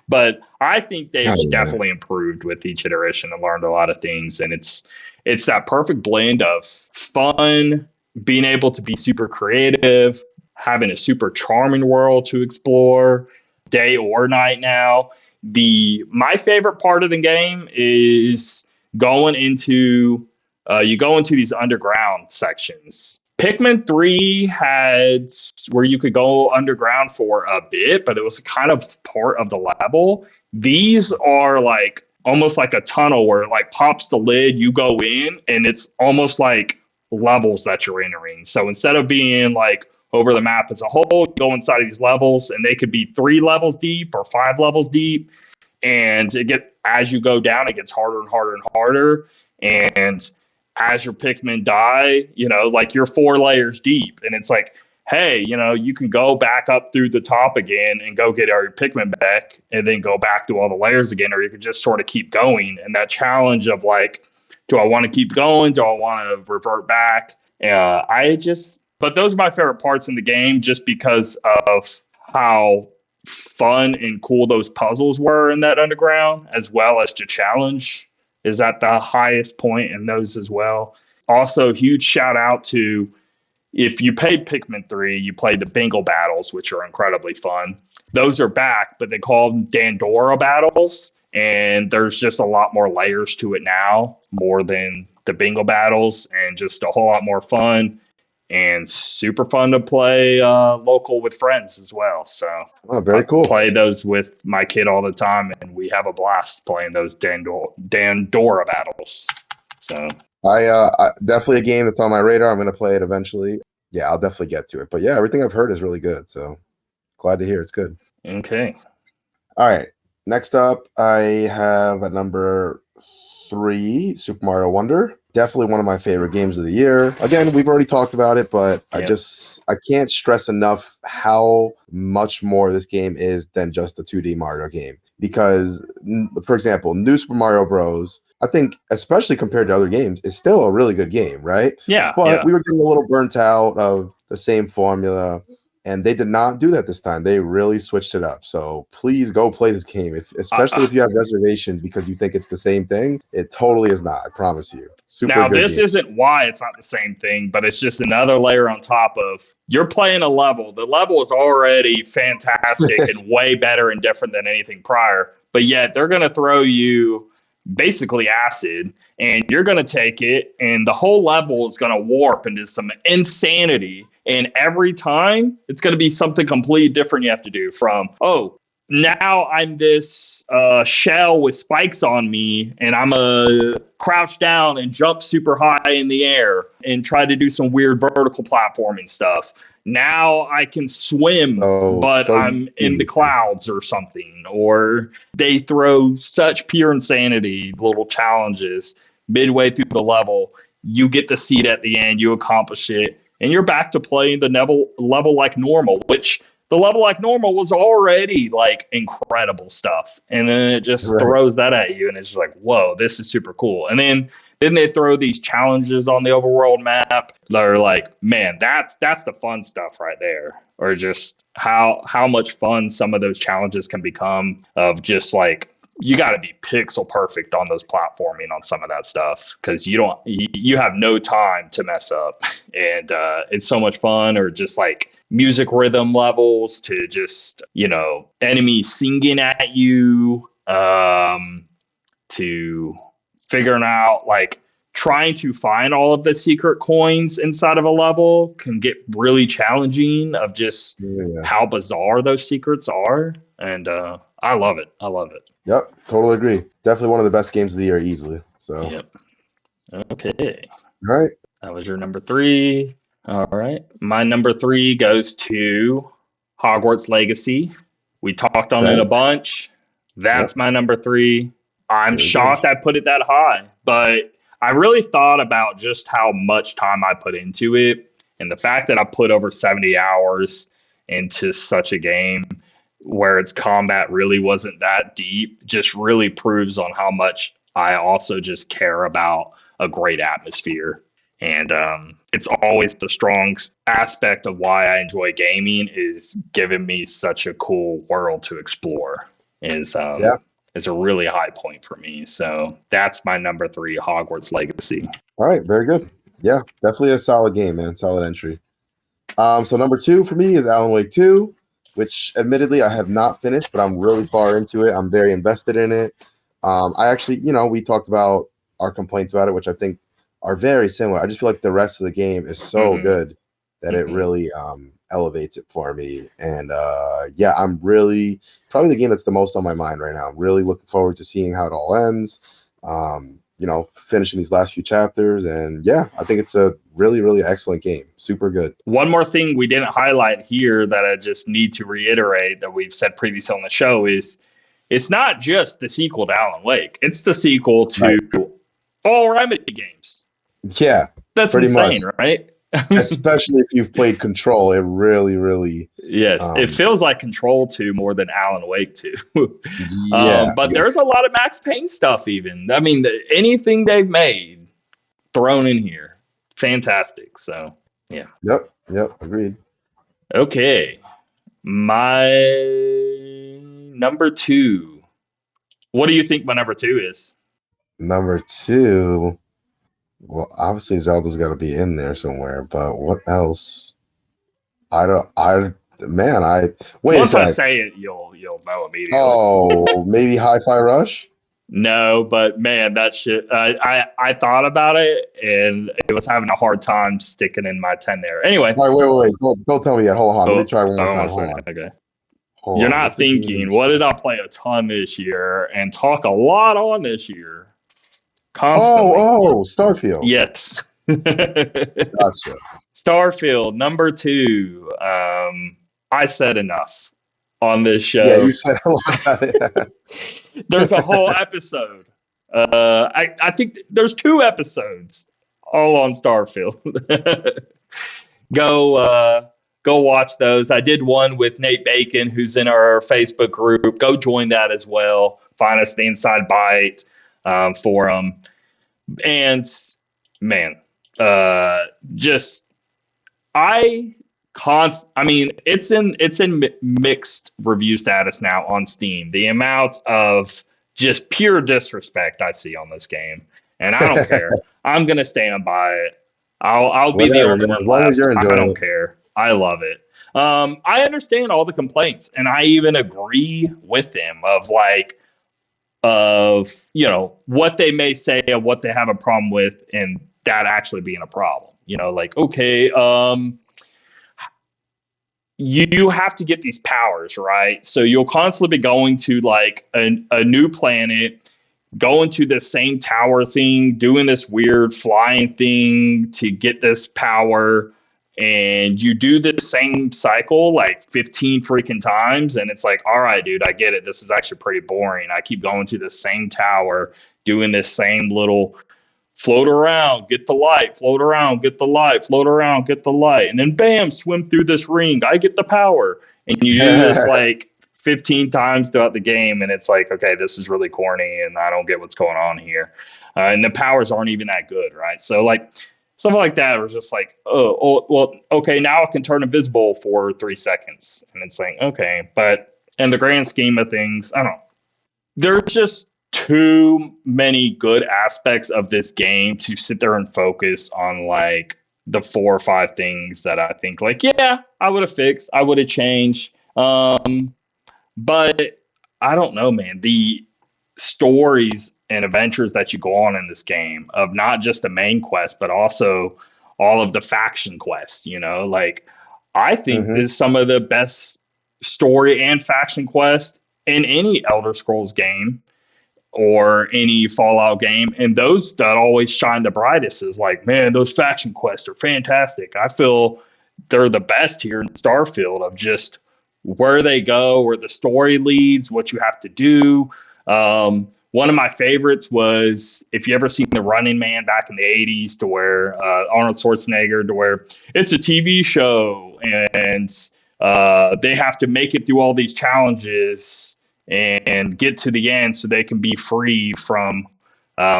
But I think they've definitely improved with each iteration and learned a lot of things, and it's that perfect blend of fun, being able to be super creative, having a super charming world to explore, day or night now. My favorite part of the game is going into you go into these underground sections. Pikmin 3 had where you could go underground for a bit, but it was kind of part of the level. These are like almost like a tunnel where it like pops the lid, you go in, and it's almost like levels that you're entering. So instead of being like over the map as a whole, you go inside of these levels, and they could be 3 levels deep or 5 levels deep. And as you go down, it gets harder and harder and harder. And as your Pikmin die, like you're 4 layers deep, and it's like, hey, you can go back up through the top again and go get all your Pikmin back and then go back through all the layers again, or you could just sort of keep going. And that challenge of like, do I want to keep going? Do I want to revert back? But those are my favorite parts in the game just because of how fun and cool those puzzles were in that underground, as well as the challenge is at the highest point in those as well. Also, huge shout out to, if you played Pikmin 3, you played the Bingo battles, which are incredibly fun. Those are back, but they call them Dandora battles. And there's just a lot more layers to it now, more than the Bingo battles, and just a whole lot more fun and super fun to play local with friends as well. So very cool. I play those with my kid all the time, and we have a blast playing those Dandora battles. So I definitely a game that's on my radar. I'm going to play it eventually. Yeah, I'll definitely get to it. But yeah, everything I've heard is really good. So glad to hear it's good. Okay. All right. Next up, I have at number 3, Super Mario Wonder. Definitely one of my favorite games of the year. Again, we've already talked about it, but I can't stress enough how much more this game is than just a 2D Mario game. Because, for example, New Super Mario Bros., I think, especially compared to other games, is still a really good game, right? Yeah. But we were getting a little burnt out of the same formula. And they did not do that this time. They really switched it up. So please go play this game, especially if you have reservations because you think it's the same thing. It totally is not. I promise you. Now, this isn't why it's not the same thing, but it's just another layer on top of, you're playing a level. The level is already fantastic and way better and different than anything prior. But yet they're going to throw you basically acid, and you're going to take it, and the whole level is going to warp into some insanity. And every time it's going to be something completely different you have to do, from, now I'm this shell with spikes on me, and I'm a crouch down and jump super high in the air and try to do some weird vertical platforming stuff. Now I can swim, but I'm in the clouds or something. Or they throw such pure insanity, little challenges midway through the level. You get the seed at the end, you accomplish it, and you're back to playing the level like normal, which the level like normal was already like incredible stuff. And then it just throws that at you, and it's just like, whoa, this is super cool. And then they throw these challenges on the overworld map that are like, man, that's the fun stuff right there. Or just how much fun some of those challenges can become, of just like, you got to be pixel perfect on those platforming on some of that stuff, because you have no time to mess up. And it's so much fun. Or just like music rhythm levels, to just, enemies singing at you, to figuring out, like, trying to find all of the secret coins inside of a level can get really challenging, of just how bizarre those secrets are. And I love it. Yep, totally agree. Definitely one of the best games of the year, easily. So. Yep. Okay. All right. That was your number 3. All right. My number 3 goes to Hogwarts Legacy. We talked on it a bunch. That's my number 3. I'm shocked I put it that high, but I really thought about just how much time I put into it, and the fact that I put over 70 hours into such a game where its combat really wasn't that deep just really proves on how much I also just care about a great atmosphere. And it's always the strong aspect of why I enjoy gaming is giving me such a cool world to explore. Is It's a really high point for me. So that's my number 3, Hogwarts Legacy. All right, very good. Yeah, definitely a solid game, man. Solid entry. So number 2 for me is Alan Wake 2, which admittedly I have not finished, but I'm really far into it. I'm very invested in it. I actually, we talked about our complaints about it, which I think are very similar. I just feel like the rest of the game is so good that it really elevates it for me. And I'm really probably the game that's the most on my mind right now. I'm really looking forward to seeing how it all ends. Finishing these last few chapters, and I think it's a really, really excellent game. Super good. One more thing we didn't highlight here that I just need to reiterate that we've said previously on the show is it's not just the sequel to Alan Wake. It's the sequel to all Remedy games. Yeah. That's insane, much. Right? Especially if you've played Control, it really, really... Yes, it feels like Control 2 more than Alan Wake 2. But there's a lot of Max Payne stuff even. I mean, anything they've made thrown in here. Fantastic. So, yeah. Yep, agreed. Okay. My number 2. What do you think my number 2 is? Number 2... Well, obviously Zelda's got to be in there somewhere, but what else? Wait Once I say it, you'll know immediately. Oh, maybe Hi-Fi Rush? No, but man, that shit. I thought about it, and it was having a hard time sticking in my 10 there. Anyway. Wait. Don't tell me yet. Hold on. Let me try one more time. Hold on. Okay. You're not thinking, what did I play a ton this year and talk a lot on this year? Constantly. Oh, Starfield. Yes. Gotcha. Starfield, number 2. I said enough on this show. Yeah, you said a lot about it. There's a whole episode. I think there's 2 episodes all on Starfield. Go watch those. I did one with Nate Bacon, who's in our Facebook group. Go join that as well. Find us the Inside Bite forum. And man, it's in mixed review status now on Steam. The amount of just pure disrespect I see on this game, and I don't care. I'm gonna stand by it. I'll be the only one left. I don't care. I love it. I understand all the complaints, and I even agree with them of what they may say and what they have a problem with, and that actually being a problem. Okay, you have to get these powers, right? So you'll constantly be going to a new planet, going to the same tower thing, doing this weird flying thing to get this power. And you do the same cycle 15 freaking times. And it's like, all right, dude, I get it. This is actually pretty boring. I keep going to the same tower, doing this same little float around, get the light, float around, get the light, float around, get the light. And then bam, swim through this ring. I get the power. And you do this 15 times throughout the game. And it's like, okay, this is really corny and I don't get what's going on here. And the powers aren't even that good, right? So something like that was just well, okay, now I can turn invisible for 3 seconds. And it's like, okay. But in the grand scheme of things, I don't know. There's just too many good aspects of this game to sit there and focus on the 4 or 5 things that I think I would have fixed, I would have changed. But I don't know, man. The stories and adventures that you go on in this game of not just the main quest, but also all of the faction quests, I think is some of the best story and faction quests in any Elder Scrolls game or any Fallout game. And those that always shine the brightest is man, those faction quests are fantastic. I feel they're the best here in Starfield of just where they go, where the story leads, what you have to do. One of my favorites was, if you ever seen The Running Man back in the 80s, to where Arnold Schwarzenegger, to where it's a TV show and they have to make it through all these challenges and get to the end so they can be free from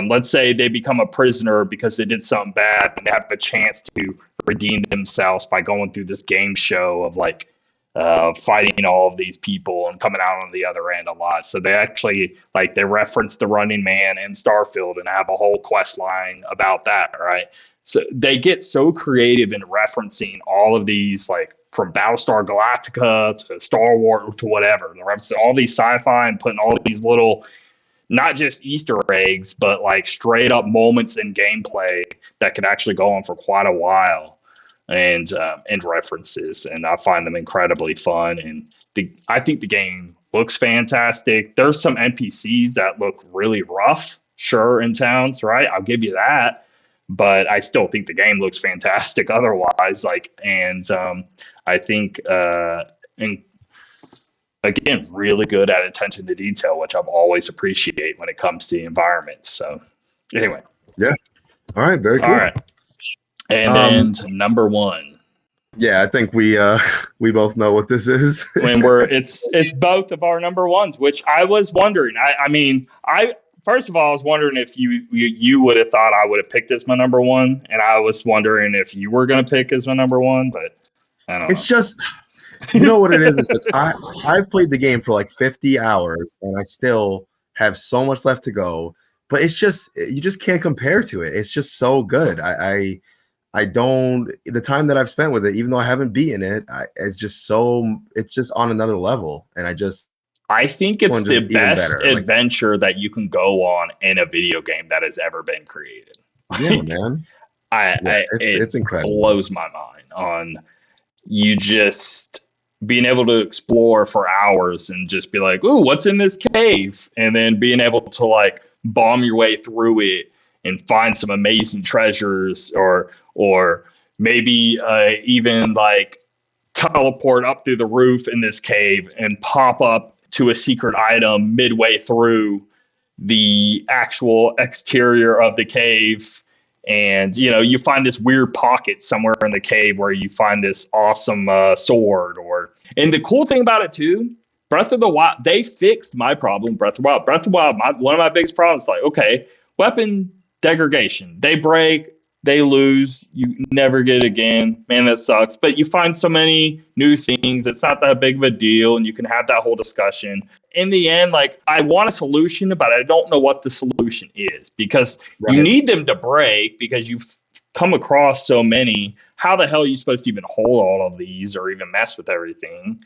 Let's say they become a prisoner because they did something bad, and they have a chance to redeem themselves by going through this game show of like fighting all of these people and coming out on the other end a lot. So they actually like they reference the Running Man and Starfield and have a whole quest line about that, right? So they get so creative in referencing all of these, like from Battlestar Galactica to Star Wars to whatever. They're referencing all these sci-fi and putting all these little, not just Easter eggs, but like straight up moments in gameplay that could actually go on for quite a while, and references. And I find them incredibly fun. And I think the game looks fantastic. There's some NPCs that look really rough, sure, in towns, right? I'll give you that. But I still think the game looks fantastic otherwise. Like, and I think, and again, really good at attention to detail, which I've always appreciate when it comes to the environment. So anyway. Yeah. All right. Very cool. All right. And then number one. Yeah, I think we both know what this is. When it's both of our number ones, which I was wondering. I mean, first of all, I was wondering if you would have thought I would have picked as my number one, and I was wondering if you were going to pick as my number one, but I don't know. It's just, you know what it is? It's like I've played the game for like 50 hours, and I still have so much left to go. But it's just, you just can't compare to it. It's just so good. I don't, the time that I've spent with it, even though I haven't beaten it, it's just on another level. And I think it's the best adventure that you can go on in a video game that has ever been created. Yeah, man. It's incredible. Blows my mind on you just being able to explore for hours and just be like, ooh, what's in this cave? And then being able to like bomb your way through it and find some amazing treasures, or maybe even like teleport up through the roof in this cave and pop up to a secret item midway through the actual exterior of the cave. And, you know, you find this weird pocket somewhere in the cave where you find this awesome sword. And the cool thing about it, too, Breath of the Wild, they fixed my problem. Breath of the Wild, one of my biggest problems is like, okay, weapon degradation. They break, they lose, you never get it again. Man, that sucks. But you find so many new things. It's not that big of a deal, and you can have that whole discussion. In the end, like, I want a solution, but I don't know what the solution is, because you need them to break, because you've come across so many. How the hell are you supposed to even hold all of these or even mess with everything?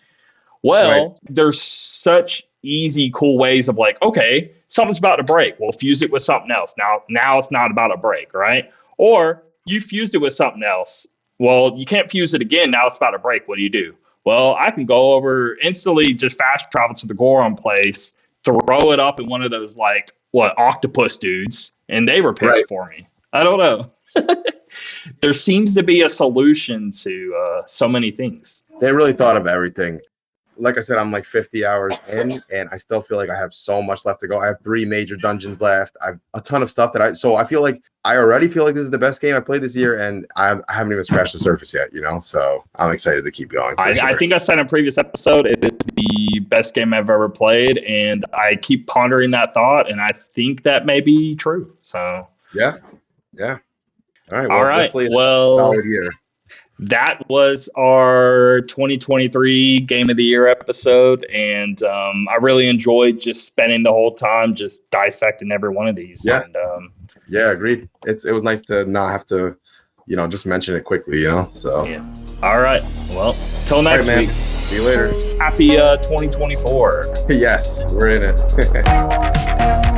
Well, there's such easy, cool ways of like, okay, something's about to break. We'll fuse it with something else. Now it's not about a break, right? Or you fused it with something else. Well, you can't fuse it again. Now it's about to break. What do? Well, I can go over instantly, just fast travel to the Goron place, throw it up in one of those like octopus dudes, and they repair it for me. I don't know. There seems to be a solution to so many things. They really thought of everything. Like I said, I'm like 50 hours in, and I still feel like I have so much left to go. I have 3 major dungeons left. I have a ton of stuff so I feel like I already feel like this is the best game I played this year, and I haven't even scratched the surface yet, you know? So I'm excited to keep going. I think I said in a previous episode, it is the best game I've ever played, and I keep pondering that thought, and I think that may be true. So yeah. All right. Well, solid year. That was our 2023 Game of the Year episode, and I really enjoyed just spending the whole time just dissecting every one of these. Yeah, and, yeah, agreed. It was nice to not have to, just mention it quickly, So yeah. All right. Well, till next week. See you later. Happy 2024. Yes, we're in it.